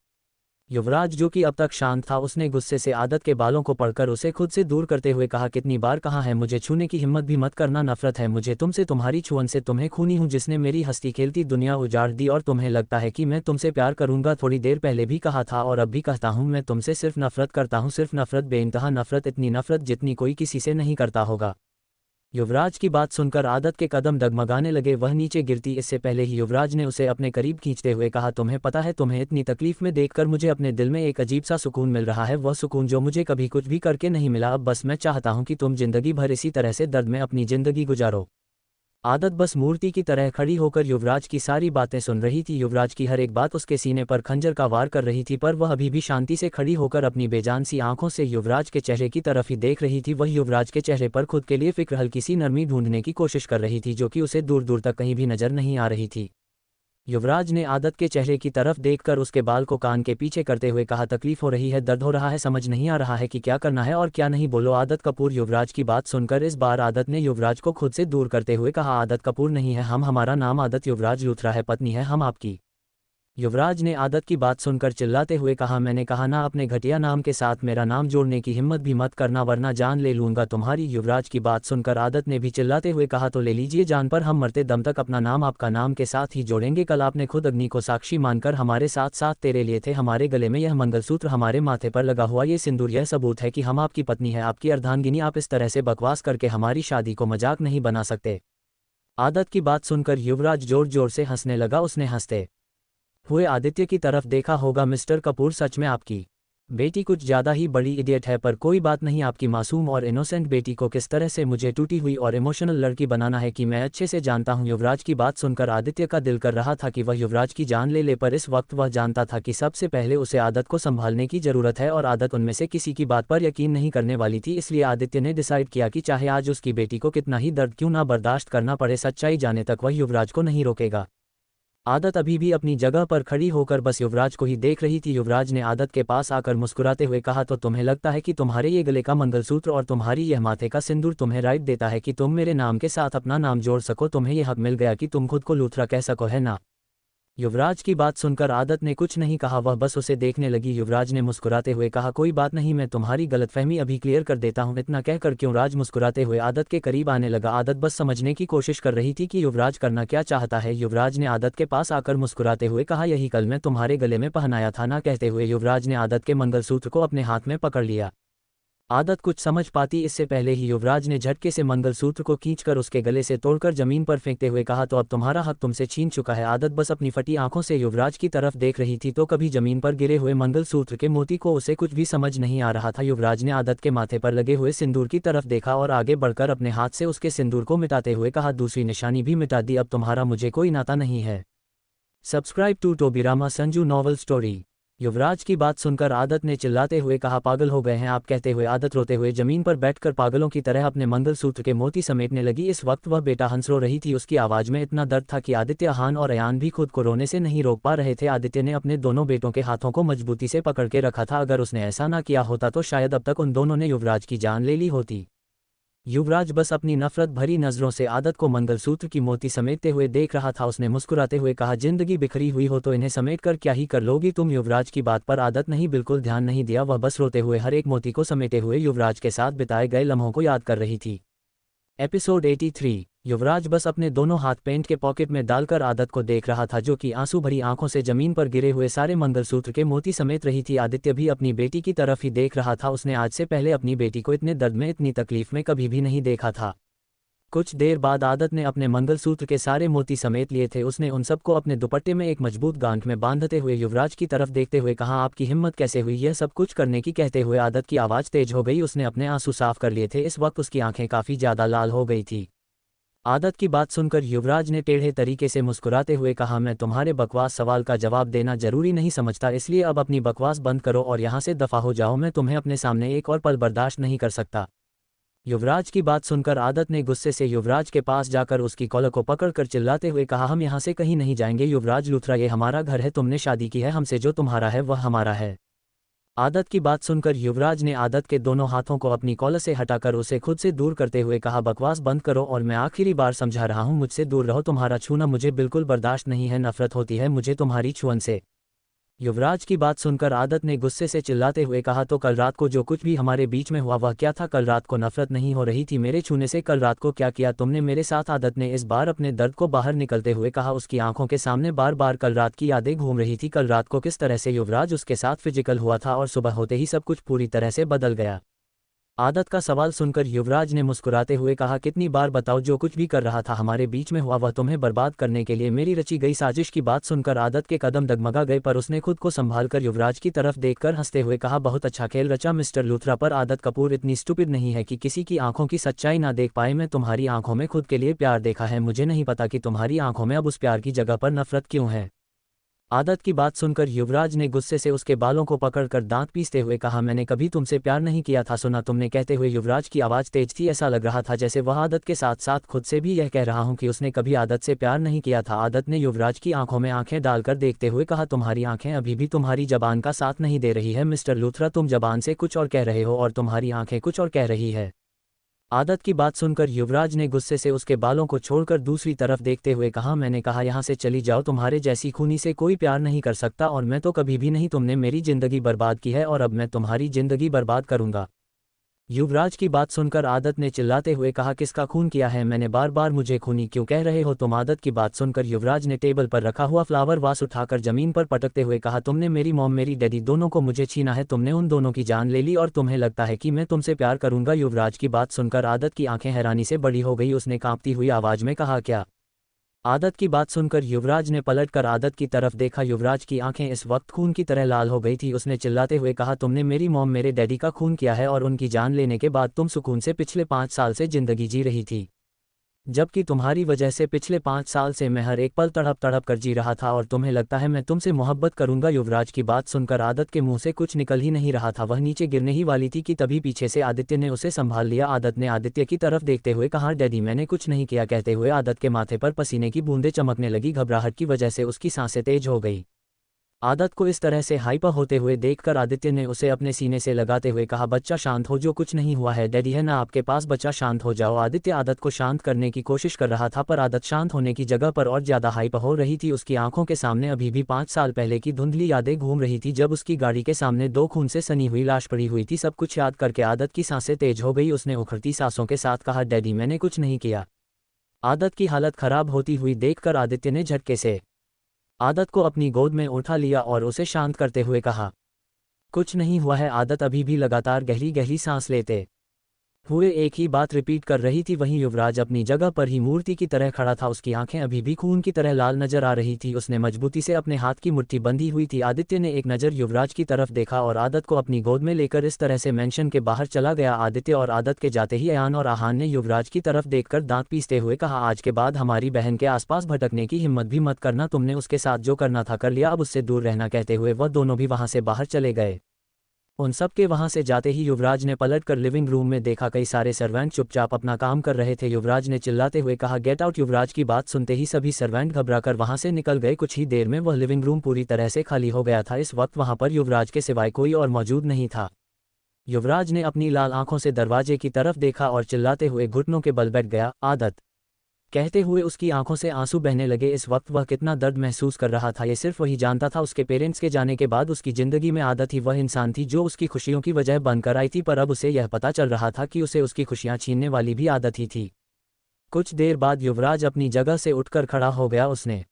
युवराज जो कि अब तक शांत था, उसने गुस्से से आदत के बालों को पकड़कर उसे खुद से दूर करते हुए कहा, कितनी बार कहा है, मुझे छूने की हिम्मत भी मत करना, नफरत है मुझे तुमसे, तुम्हारी छुअन से, तुम्हें खूनी हूं जिसने मेरी हंसती खेलती दुनिया उजाड़ दी, और तुम्हें लगता है कि मैं तुमसे प्यार करूंगा। थोड़ी देर पहले भी कहा था और अब भी कहता हूं, मैं तुमसे सिर्फ नफरत करता हूं, सिर्फ नफरत, बेइंतहा नफरत, इतनी नफरत जितनी कोई किसी से नहीं करता होगा। युवराज की बात सुनकर आदत के कदम डगमगाने लगे, वह नीचे गिरती इससे पहले ही युवराज ने उसे अपने करीब खींचते हुए कहा, तुम्हें पता है, तुम्हें इतनी तकलीफ में देखकर मुझे अपने दिल में एक अजीब सा सुकून मिल रहा है, वह सुकून जो मुझे कभी कुछ भी करके नहीं मिला। अब बस मैं चाहता हूं कि तुम जिंदगी भर इसी तरह से दर्द में अपनी जिंदगी गुजारो। आदत बस मूर्ति की तरह खड़ी होकर युवराज की सारी बातें सुन रही थी, युवराज की हर एक बात उसके सीने पर खंजर का वार कर रही थी, पर वह अभी भी शांति से खड़ी होकर अपनी बेजान सी आंखों से युवराज के चेहरे की तरफ ही देख रही थी। वह युवराज के चेहरे पर खुद के लिए फिक्र, हल्की सी नरमी ढूंढने की कोशिश कर रही थी, जो कि उसे दूर दूर तक कहीं भी नजर नहीं आ रही थी। युवराज ने आदत के चेहरे की तरफ देखकर उसके बाल को कान के पीछे करते हुए कहा, तकलीफ हो रही है, दर्द हो रहा है, समझ नहीं आ रहा है कि क्या करना है और क्या नहीं, बोलो। आदत कपूर। युवराज की बात सुनकर इस बार आदत ने युवराज को खुद से दूर करते हुए कहा, आदत कपूर नहीं है हम, हमारा नाम आदत युवराज लूथरा है, पत्नी है हम आपकी। युवराज ने आदत की बात सुनकर चिल्लाते हुए कहा, मैंने कहा ना, अपने घटिया नाम के साथ मेरा नाम जोड़ने की हिम्मत भी मत करना, वरना जान ले लूंगा तुम्हारी। युवराज की बात सुनकर आदत ने भी चिल्लाते हुए कहा, तो ले लीजिए जान, पर हम मरते दम तक अपना नाम आपका नाम के साथ ही जोड़ेंगे। कल आपने खुद अग्नि को साक्षी मानकर हमारे साथ साथ तेरे लिए थे, हमारे गले में यह मंगलसूत्र, हमारे माथे पर लगा हुआ ये सिंदूर, यह सबूत है कि हम आपकी पत्नी है, आपकी अर्धांगिनी। आप इस तरह से बकवास करके हमारी शादी को मजाक नहीं बना सकते। आदत की बात सुनकर युवराज जोर जोर से हंसने लगा, उसने हंसते हुए आदित्य की तरफ देखा, होगा मिस्टर कपूर, सच में आपकी बेटी कुछ ज़्यादा ही बड़ी इडियट है, पर कोई बात नहीं, आपकी मासूम और इनोसेंट बेटी को किस तरह से मुझे टूटी हुई और इमोशनल लड़की बनाना है कि मैं अच्छे से जानता हूं। युवराज की बात सुनकर आदित्य का दिल कर रहा था कि वह युवराज की जान ले ले, पर इस वक्त वह जानता था कि सबसे पहले उसे आदत को संभालने की जरूरत है, और आदत उनमें से किसी की बात पर यकीन नहीं करने वाली थी। इसलिए आदित्य ने डिसाइड किया कि चाहे आज उसकी बेटी को कितना ही दर्द क्यों ना बर्दाश्त करना पड़े, सच्चाई जाने तक वह युवराज को नहीं रोकेगा। आदत अभी भी अपनी जगह पर खड़ी होकर बस युवराज को ही देख रही थी। युवराज ने आदत के पास आकर मुस्कुराते हुए कहा, तो तुम्हें लगता है कि तुम्हारे ये गले का मंगलसूत्र और तुम्हारी यह माथे का सिंदूर तुम्हें राइट देता है कि तुम मेरे नाम के साथ अपना नाम जोड़ सको, तुम्हें यह हक मिल गया कि तुम खुद को लूथरा कह सको, है ना। युवराज की बात सुनकर आदत ने कुछ नहीं कहा, वह बस उसे देखने लगी। युवराज ने मुस्कुराते हुए कहा, कोई बात नहीं, मैं तुम्हारी गलतफहमी अभी क्लियर कर देता हूं। इतना कहकर युवराज मुस्कुराते हुए आदत के करीब आने लगा। आदत बस समझने की कोशिश कर रही थी कि युवराज करना क्या चाहता है। युवराज ने आदत के पास आकर मुस्कुराते हुए कहा, यही कल मैं तुम्हारे गले में पहनाया था ना। कहते हुए युवराज ने आदत के मंगलसूत्र को अपने हाथ में पकड़ लिया। आदत कुछ समझ पाती इससे पहले ही युवराज ने झटके से मंगलसूत्र को खींचकर उसके गले से तोड़कर जमीन पर फेंकते हुए कहा, तो अब तुम्हारा हक तुमसे छीन चुका है। आदत बस अपनी फटी आंखों से युवराज की तरफ देख रही थी, तो कभी जमीन पर गिरे हुए मंगलसूत्र के मोती को उसे कुछ भी समझ नहीं आ रहा था। युवराज ने आदत के माथे पर लगे हुए सिंदूर की तरफ देखा और आगे बढ़कर अपने हाथ से उसके सिंदूर को मिटाते हुए कहा, दूसरी निशानी भी मिटा दी, अब तुम्हारा मुझे कोई नाता नहीं है। Subscribe to Tobirama Sanju novel story. Yuvraj की बात सुनकर आदत ने चिल्लाते हुए कहा, पागल हो गए हैं आप, कहते हुए आदत रोते हुए जमीन पर बैठकर पागलों की तरह अपने मंगलसूत्र के मोती समेटने लगी। इस वक्त वह बेटा हंस रो रही थी। उसकी आवाज में इतना दर्द था कि आदित्य, हान और अयान भी खुद को रोने से नहीं रोक पा रहे थे। आदित्य ने अपने दोनों बेटों के हाथों को मजबूती से पकड़ के रखा था। अगर उसने ऐसा ना किया होता तो शायद अब तक उन दोनों ने युवराज की जान ले ली होती। युवराज बस अपनी नफरत भरी नजरों से आदत को मंगलसूत्र की मोती समेटते हुए देख रहा था। उसने मुस्कुराते हुए कहा, जिंदगी बिखरी हुई हो तो इन्हें समेट कर क्या ही कर लोगी तुम। युवराज की बात पर आदत नहीं बिल्कुल ध्यान नहीं दिया। वह बस रोते हुए हर एक मोती को समेटे हुए युवराज के साथ बिताए गए लम्हों को याद कर रही थी। एपिसोड 83। युवराज बस अपने दोनों हाथ पैंट के पॉकेट में डालकर आदत को देख रहा था, जो कि आंसू भरी आंखों से जमीन पर गिरे हुए सारे मंगलसूत्र के मोती समेट रही थी। आदित्य भी अपनी बेटी की तरफ ही देख रहा था। उसने आज से पहले अपनी बेटी को इतने दर्द में, इतनी तकलीफ में कभी भी नहीं देखा था। कुछ देर बाद आदत ने अपने मंगलसूत्र के सारे मोती समेट लिए थे। उसने उन सबको अपने दुपट्टे में एक मजबूत गांठ में बांधते हुए युवराज की तरफ देखते हुए कहा, आपकी हिम्मत कैसे हुई यह सब कुछ करने की। कहते हुए आदत की आवाज़ तेज हो गई। उसने अपने आंसू साफ कर लिए थे। इस वक्त उसकी आंखें काफ़ी ज़्यादा लाल हो गई थी। आदत की बात सुनकर युवराज ने टेढ़े तरीके से मुस्कुराते हुए कहा, मैं तुम्हारे बकवास सवाल का जवाब देना जरूरी नहीं समझता, इसलिए अब अपनी बकवास बंद करो और यहाँ से दफा हो जाओ। मैं तुम्हें अपने सामने एक और पल बर्दाश्त नहीं कर सकता। युवराज की बात सुनकर आदत ने गुस्से से युवराज के पास जाकर उसकी कॉलर को पकड़कर चिल्लाते हुए कहा, हम यहाँ से कहीं नहीं जाएंगे। युवराज लूथरा, ये हमारा घर है, तुमने शादी की है हमसे, जो तुम्हारा है वह हमारा है। आदत की बात सुनकर युवराज ने आदत के दोनों हाथों को अपनी कॉलर से हटाकर उसे खुद से दूर करते हुए कहा, बकवास बंद करो और मैं आखिरी बार समझा रहा हूँ, मुझसे दूर रहो। तुम्हारा छूना मुझे बिल्कुल बर्दाश्त नहीं है, नफरत होती है मुझे तुम्हारी छुअन से। युवराज की बात सुनकर आदत ने गुस्से से चिल्लाते हुए कहा, तो कल रात को जो कुछ भी हमारे बीच में हुआ वह क्या था? कल रात को नफरत नहीं हो रही थी मेरे छूने से? कल रात को क्या किया तुमने मेरे साथ? आदत ने इस बार अपने दर्द को बाहर निकलते हुए कहा। उसकी आंखों के सामने बार बार कल रात की यादें घूम रही थी। कल रात को किस तरह से युवराज उसके साथ फिजिकल हुआ था और सुबह होते ही सब कुछ पूरी तरह से बदल गया। आदत का सवाल सुनकर युवराज ने मुस्कुराते हुए कहा, कितनी बार बताओ, जो कुछ भी कर रहा था हमारे बीच में हुआ वह तुम्हें बर्बाद करने के लिए मेरी रची गई साजिश। की बात सुनकर आदत के कदम डगमगा गए, पर उसने खुद को संभाल कर युवराज की तरफ देखकर हंसते हुए कहा, बहुत अच्छा खेल रचा मिस्टर लूथरा, पर आदत कपूर इतनी स्टूपिड नहीं है कि किसी की आंखों की सच्चाई ना देख पाए। मैं तुम्हारी आंखों में खुद के लिए प्यार देखा है, मुझे नहीं पता कि तुम्हारी आंखों में अब उस प्यार की जगह पर नफरत क्यों है। आदत की बात सुनकर युवराज ने गुस्से से उसके बालों को पकड़कर दांत पीसते हुए कहा, मैंने कभी तुमसे प्यार नहीं किया था, सुना तुमने? कहते हुए युवराज की आवाज़ तेज थी। ऐसा लग रहा था जैसे वह आदत के साथ साथ खुद से भी यह कह रहा हूं कि उसने कभी आदत से प्यार नहीं किया था। आदत ने युवराज की आंखों में आंखें डालकर देखते हुए कहा, तुम्हारी आंखें अभी भी तुम्हारी जबान का साथ नहीं दे रही है मिस्टर लूथरा, तुम जबान से कुछ और कह रहे हो और तुम्हारी आंखें कुछ और कह रही है। आदत की बात सुनकर युवराज ने गुस्से से उसके बालों को छोड़कर दूसरी तरफ देखते हुए कहा, मैंने कहा यहाँ से चली जाओ, तुम्हारे जैसी खूनी से कोई प्यार नहीं कर सकता और मैं तो कभी भी नहीं। तुमने मेरी जिंदगी बर्बाद की है और अब मैं तुम्हारी जिंदगी बर्बाद करूंगा। युवराज की बात सुनकर आदत ने चिल्लाते हुए कहा, किसका खून किया है मैंने? बार बार मुझे खूनी क्यों कह रहे हो तुम? आदत की बात सुनकर युवराज ने टेबल पर रखा हुआ फ्लावर वास उठाकर जमीन पर पटकते हुए कहा, तुमने मेरी मॉम, मेरी डैडी दोनों को मुझे छीना है, तुमने उन दोनों की जान ले ली और तुम्हें लगता है कि मैं तुमसे प्यार करूंगा? युवराज की बात सुनकर आदत की आंखें हैरानी से बड़ी हो गई। उसने कांपती हुई आवाज में कहा, क्या? आदत की बात सुनकर युवराज ने पलटकर आदत की तरफ देखा। युवराज की आंखें इस वक्त खून की तरह लाल हो गई थी। उसने चिल्लाते हुए कहा, तुमने मेरी मॉम, मेरे डैडी का खून किया है और उनकी जान लेने के बाद तुम सुकून से पिछले 5 साल से जिंदगी जी रही थी, जबकि तुम्हारी वजह से पिछले 5 साल से मैं हर एक पल तड़प तड़प कर जी रहा था और तुम्हें लगता है मैं तुमसे मोहब्बत करूंगा? युवराज की बात सुनकर आदत के मुंह से कुछ निकल ही नहीं रहा था। वह नीचे गिरने ही वाली थी कि तभी पीछे से आदित्य ने उसे संभाल लिया। आदत ने आदित्य की तरफ देखते हुए कहा, डैडी मैंने कुछ नहीं किया। कहते हुए आदत के माथे पर पसीने की बूंदें चमकने लगी। घबराहट की वजह से उसकी सांसें तेज हो गई। आदत को इस तरह से हाइपर होते हुए देखकर आदित्य ने उसे अपने सीने से लगाते हुए कहा, बच्चा शांत हो, जो कुछ नहीं हुआ है, डैडी है ना आपके पास, बच्चा शांत हो जाओ। आदित्य आदत को शांत करने की कोशिश कर रहा था, पर आदत शांत होने की जगह पर और ज्यादा हाइपर हो रही थी। उसकी आंखों के सामने अभी भी 5 साल पहले की धुंधली यादें घूम रही थी, जब उसकी गाड़ी के सामने 2 खून से सनी हुई लाश पड़ी हुई थी। सब कुछ याद करके आदत की सांसें तेज हो गई। उसने उखड़ती सांसों के साथ कहा, डैडी मैंने कुछ नहीं किया। आदत की हालत खराब होती हुई देखकर आदित्य ने झटके से आदत को अपनी गोद में उठा लिया और उसे शांत करते हुए कहा, कुछ नहीं हुआ है। आदत अभी भी लगातार गहरी गहरी सांस लेते हुए एक ही बात रिपीट कर रही थी। वहीं युवराज अपनी जगह पर ही मूर्ति की तरह खड़ा था, उसकी आंखें अभी भी खून की तरह लाल नजर आ रही थी, उसने मजबूती से अपने हाथ की मुट्ठी बंधी हुई थी। आदित्य ने एक नज़र युवराज की तरफ देखा और आदत को अपनी गोद में लेकर इस तरह से मेंशन के बाहर चला गया। आदित्य और आदत के जाते ही अयान और आहान ने युवराज की तरफ देखकर दांत पीसते हुए कहा, आज के बाद हमारी बहन के आसपास भटकने की हिम्मत भी मत करना, तुमने उसके साथ जो करना था कर लिया, अब उससे दूर रहना। कहते हुए वह दोनों भी वहां से बाहर चले गए। उन सब के वहां से जाते ही युवराज ने पलटकर लिविंग रूम में देखा, कई सारे सर्वेंट चुपचाप अपना काम कर रहे थे। युवराज ने चिल्लाते हुए कहा, गेट आउट। युवराज की बात सुनते ही सभी सर्वेंट घबराकर वहां से निकल गए। कुछ ही देर में वह लिविंग रूम पूरी तरह से खाली हो गया था। इस वक्त वहां पर युवराज के सिवाय कोई और मौजूद नहीं था। युवराज ने अपनी लाल आंखों से दरवाजे की तरफ देखा और चिल्लाते हुए घुटनों के बल बैठ गया, आदत। कहते हुए उसकी आंखों से आंसू बहने लगे। इस वक्त वह कितना दर्द महसूस कर रहा था ये सिर्फ वही जानता था। उसके पेरेंट्स के जाने के बाद उसकी जिंदगी में आदत ही वह इंसान थी जो उसकी खुशियों की वजह बनकर आई थी, पर अब उसे यह पता चल रहा था कि उसे उसकी खुशियां छीनने वाली भी आदत ही थी। कुछ देर बाद युवराज अपनी जगह से उठकर खड़ा हो गया। उसने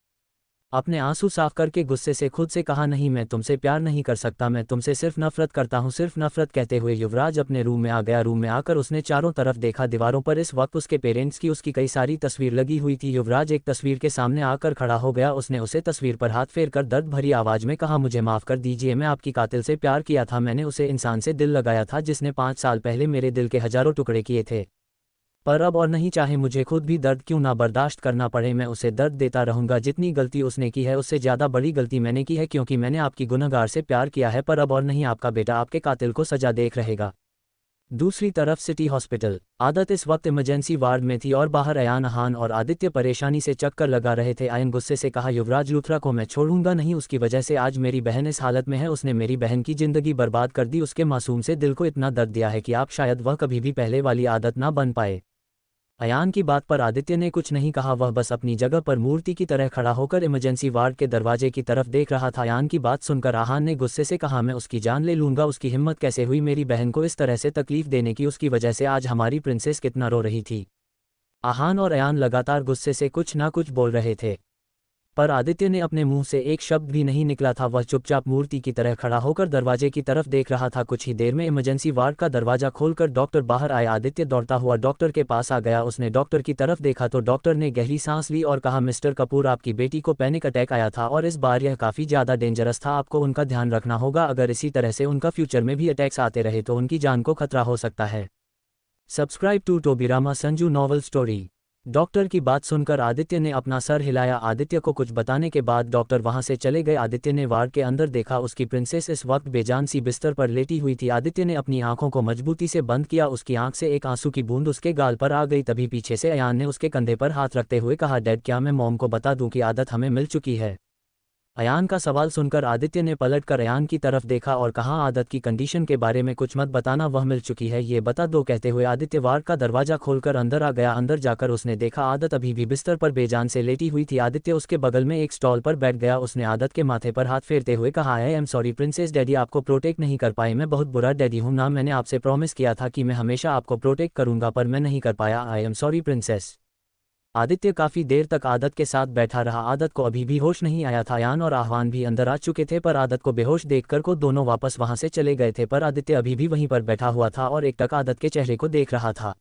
अपने आंसू साफ करके गुस्से से खुद से कहा, नहीं, मैं तुमसे प्यार नहीं कर सकता, मैं तुमसे सिर्फ नफरत करता हूँ, सिर्फ नफरत। कहते हुए युवराज अपने रूम में आ गया। रूम में आकर उसने चारों तरफ देखा। दीवारों पर इस वक्त उसके पेरेंट्स की उसकी कई सारी तस्वीर लगी हुई थी। युवराज एक तस्वीर के सामने आकर खड़ा हो गया। उसने उसे तस्वीर पर हाथ फेर कर दर्द भरी आवाज में कहा, मुझे माफ कर दीजिए, मैं आपकी कातिल से प्यार किया था, मैंने उसे इंसान से दिल लगाया था जिसने 5 साल पहले मेरे दिल के हजारों टुकड़े किए थे। पर अब और नहीं, चाहे मुझे खुद भी दर्द क्यों ना बर्दाश्त करना पड़े, मैं उसे दर्द देता रहूंगा। जितनी गलती उसने की है उससे ज़्यादा बड़ी गलती मैंने की है, क्योंकि मैंने आपकी गुनहगार से प्यार किया है। पर अब और नहीं, आपका बेटा आपके कातिल को सजा देख रहेगा। दूसरी तरफ सिटी हॉस्पिटल। आदत इस वक्त इमरजेंसी वार्ड में थी और बाहर अयान, आहान और आदित्य परेशानी से चक्कर लगा रहे थे। अयन गुस्से से कहा, युवराज लूथरा को मैं छोड़ूंगा नहीं, उसकी वजह से आज मेरी बहन इस हालत में है, उसने मेरी बहन की जिंदगी बर्बाद कर दी, उसके मासूम से दिल को इतना दर्द दिया है कि आप शायद वह कभी भी पहले वाली आदत ना बन पाए। अयान की बात पर आदित्य ने कुछ नहीं कहा, वह बस अपनी जगह पर मूर्ति की तरह खड़ा होकर इमरजेंसी वार्ड के दरवाजे की तरफ देख रहा था। अयान की बात सुनकर आहान ने गुस्से से कहा, मैं उसकी जान ले लूंगा, उसकी हिम्मत कैसे हुई मेरी बहन को इस तरह से तकलीफ देने की, उसकी वजह से आज हमारी प्रिंसेस कितना रो रही थी। आहान और अयान लगातार गुस्से से कुछ ना कुछ बोल रहे थे, पर आदित्य ने अपने मुंह से एक शब्द भी नहीं निकला था। वह चुपचाप मूर्ति की तरह खड़ा होकर दरवाजे की तरफ देख रहा था। कुछ ही देर में इमरजेंसी वार्ड का दरवाजा खोलकर डॉक्टर बाहर आए। आदित्य दौड़ता हुआ डॉक्टर के पास आ गया। उसने डॉक्टर की तरफ देखा तो डॉक्टर ने गहरी सांस ली और कहा, मिस्टर कपूर, आपकी बेटी को पैनिक अटैक आया था और इस बार यह काफ़ी ज़्यादा डेंजरस था, आपको उनका ध्यान रखना होगा, अगर इसी तरह से उनका फ्यूचर में भी अटैक्स आते रहे तो उनकी जान को खतरा हो सकता है। Subscribe to Tobirama Sanju novel story. Doctor की बात सुनकर आदित्य ने अपना सर हिलाया। आदित्य को कुछ बताने के बाद डॉक्टर वहां से चले गए। आदित्य ने वार्ड के अंदर देखा, उसकी प्रिंसेस इस वक्त बेजान सी बिस्तर पर लेटी हुई थी। आदित्य ने अपनी आंखों को मजबूती से बंद किया, उसकी आंख से एक आंसू की बूंद उसके गाल पर आ गई। तभी पीछे से अयान ने उसके कंधे पर हाथ रखते हुए कहा, डैड, क्या मैं मॉम को बता दूं कि आदत हमें मिल चुकी है? अयान का सवाल सुनकर आदित्य ने पलटकर अयान की तरफ देखा और कहा, आदत की कंडीशन के बारे में कुछ मत बताना, वह मिल चुकी है, ये बता दो। कहते हुए आदित्य वार्ड का दरवाजा खोलकर अंदर आ गया। अंदर जाकर उसने देखा आदत अभी भी बिस्तर पर बेजान से लेटी हुई थी। आदित्य उसके बगल में एक स्टॉल पर बैठ गया। उसने आदत के माथे पर हाथ फेरते हुए कहा, I am sorry princess, daddy आपको प्रोटेक्ट नहीं कर पाए, मैं बहुत बुरा डैडी हूँ ना, मैंने आपसे प्रॉमिस किया था कि मैं हमेशा आपको प्रोटेक्ट करूंगा, पर मैं नहीं कर पाया, I am sorry princess. Aditya काफी देर तक आदत के साथ बैठा रहा। आदत को अभी भी होश नहीं आया था। अयान और आह्वान भी अंदर आ चुके थे, पर आदत को बेहोश देखकर को दोनों वापस वहां से चले गए थे, पर आदित्य अभी भी वहीं पर बैठा हुआ था और एकटक आदत के चेहरे को देख रहा था।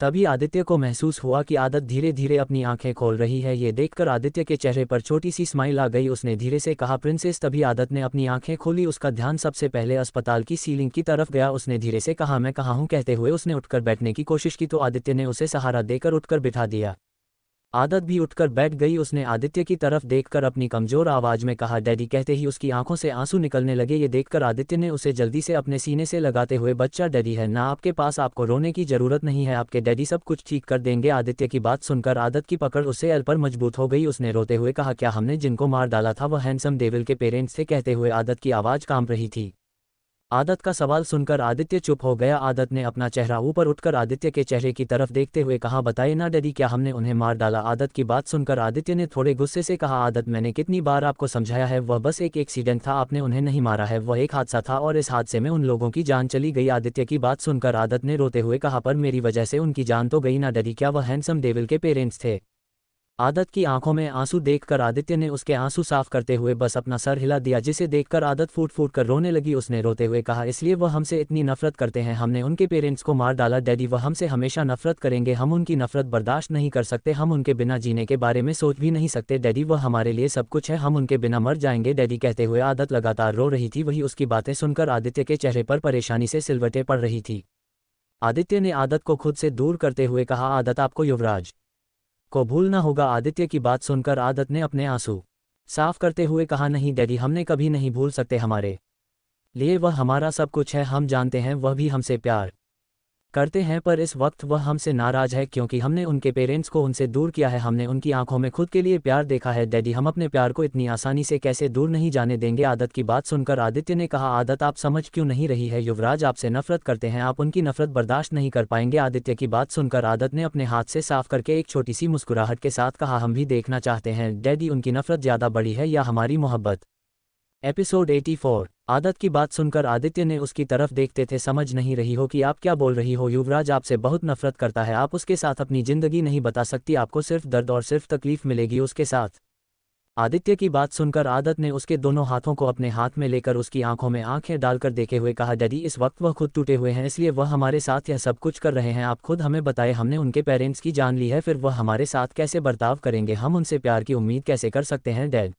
तभी आदित्य को महसूस हुआ कि आदत धीरे धीरे अपनी आंखें खोल रही है। ये देखकर आदित्य के चेहरे पर छोटी सी स्माइल आ गई। उसने धीरे से कहा, प्रिंसेस। तभी आदत ने अपनी आंखें खोली। उसका ध्यान सबसे पहले अस्पताल की सीलिंग की तरफ गया। उसने धीरे से कहा, मैं कहाँ हूँ? कहते हुए उसने उठकर बैठने की कोशिश की तो आदित्य ने उसे सहारा देकर उठकर बिठा दिया। आदत भी उठकर बैठ गई। उसने आदित्य की तरफ देखकर अपनी कमजोर आवाज में कहा, डैडी। कहते ही उसकी आंखों से आंसू निकलने लगे। ये देखकर आदित्य ने उसे जल्दी से अपने सीने से लगाते हुए, बच्चा डैडी है ना आपके पास, आपको रोने की जरूरत नहीं है, आपके डैडी सब कुछ ठीक कर देंगे। आदित्य की बात सुनकर आदत की पकड़ उससे एल पर मजबूत हो गई। उसने रोते हुए कहा, क्या हमने जिनको मार डाला था वह हैंडसम डेविल के पेरेंट्स थे? कहते हुए आदत की आवाज कांप रही थी। आदत का सवाल सुनकर आदित्य चुप हो गया। आदत ने अपना चेहरा ऊपर उठकर आदित्य के चेहरे की तरफ देखते हुए कहा, बताइए ना डैडी, क्या हमने उन्हें मार डाला? आदत की बात सुनकर आदित्य ने थोड़े गुस्से से कहा, आदत, मैंने कितनी बार आपको समझाया है, वह बस एक एक्सीडेंट था, आपने उन्हें नहीं मारा है, वह एक हादसा था और इस हादसे में उन लोगों की जान चली गई। आदित्य की बात सुनकर आदत ने रोते हुए कहा, पर मेरी वजह से उनकी जान तो गई ना डैडी, क्या वह हैंडसम डेविल के पेरेंट्स थे? आदत की आंखों में आंसू देखकर आदित्य ने उसके आंसू साफ करते हुए बस अपना सर हिला दिया, जिसे देखकर आदत फूट फूट कर रोने लगी। उसने रोते हुए कहा, इसलिए वह हमसे इतनी नफरत करते हैं, हमने उनके पेरेंट्स को मार डाला डैडी, वह हमसे हमेशा नफरत करेंगे, हम उनकी नफरत बर्दाश्त नहीं कर सकते, हम उनके बिना जीने के बारे में सोच भी नहीं सकते डैडी, वह हमारे लिए सब कुछ है, हम उनके बिना मर जाएंगे डैडी। कहते हुए आदत लगातार रो रही थी। वही उसकी बातें सुनकर आदित्य के चेहरे पर परेशानी से सिलवटें पड़ रही थी। आदित्य ने आदत को खुद से दूर करते हुए कहा, आदत आपको युवराज को भूलना होगा। आदित्य की बात सुनकर आदत ने अपने आंसू साफ करते हुए कहा, नहीं डैडी, हमने कभी नहीं भूल सकते, हमारे लिए वह हमारा सब कुछ है, हम जानते हैं वह भी हमसे प्यार करते हैं, पर इस वक्त वह हमसे नाराज है क्योंकि हमने उनके पेरेंट्स को उनसे दूर किया है, हमने उनकी आंखों में खुद के लिए प्यार देखा है डैडी, हम अपने प्यार को इतनी आसानी से कैसे दूर नहीं जाने देंगे। आदत की बात सुनकर आदित्य ने कहा, आदत आप समझ क्यों नहीं रही है, युवराज आपसे नफरत करते हैं, आप उनकी नफरत बर्दाश्त नहीं कर पाएंगे। आदित्य की बात सुनकर आदत ने अपने हाथ से साफ करके एक छोटी सी मुस्कुराहट के साथ कहा, हम भी देखना चाहते हैं डैडी, उनकी नफरत ज़्यादा बड़ी है या हमारी मोहब्बत। एपिसोड 84। आदत की बात सुनकर आदित्य ने उसकी तरफ देखते थे, समझ नहीं रही हो कि आप क्या बोल रही हो, युवराज आपसे बहुत नफरत करता है, आप उसके साथ अपनी जिंदगी नहीं बता सकती, आपको सिर्फ दर्द और सिर्फ तकलीफ मिलेगी उसके साथ। आदित्य की बात सुनकर आदत ने उसके दोनों हाथों को अपने हाथ में लेकर उसकी आंखों में आंखें डालकर देखे हुए कहा, डैडी इस वक्त वह खुद टूटे हुए हैं, इसलिए वह हमारे साथ यह सब कुछ कर रहे हैं, आप खुद हमें बताएं, हमने उनके पेरेंट्स की जान ली है, फिर वह हमारे साथ कैसे बर्ताव करेंगे, हम उनसे प्यार की उम्मीद कैसे कर सकते हैं डैड।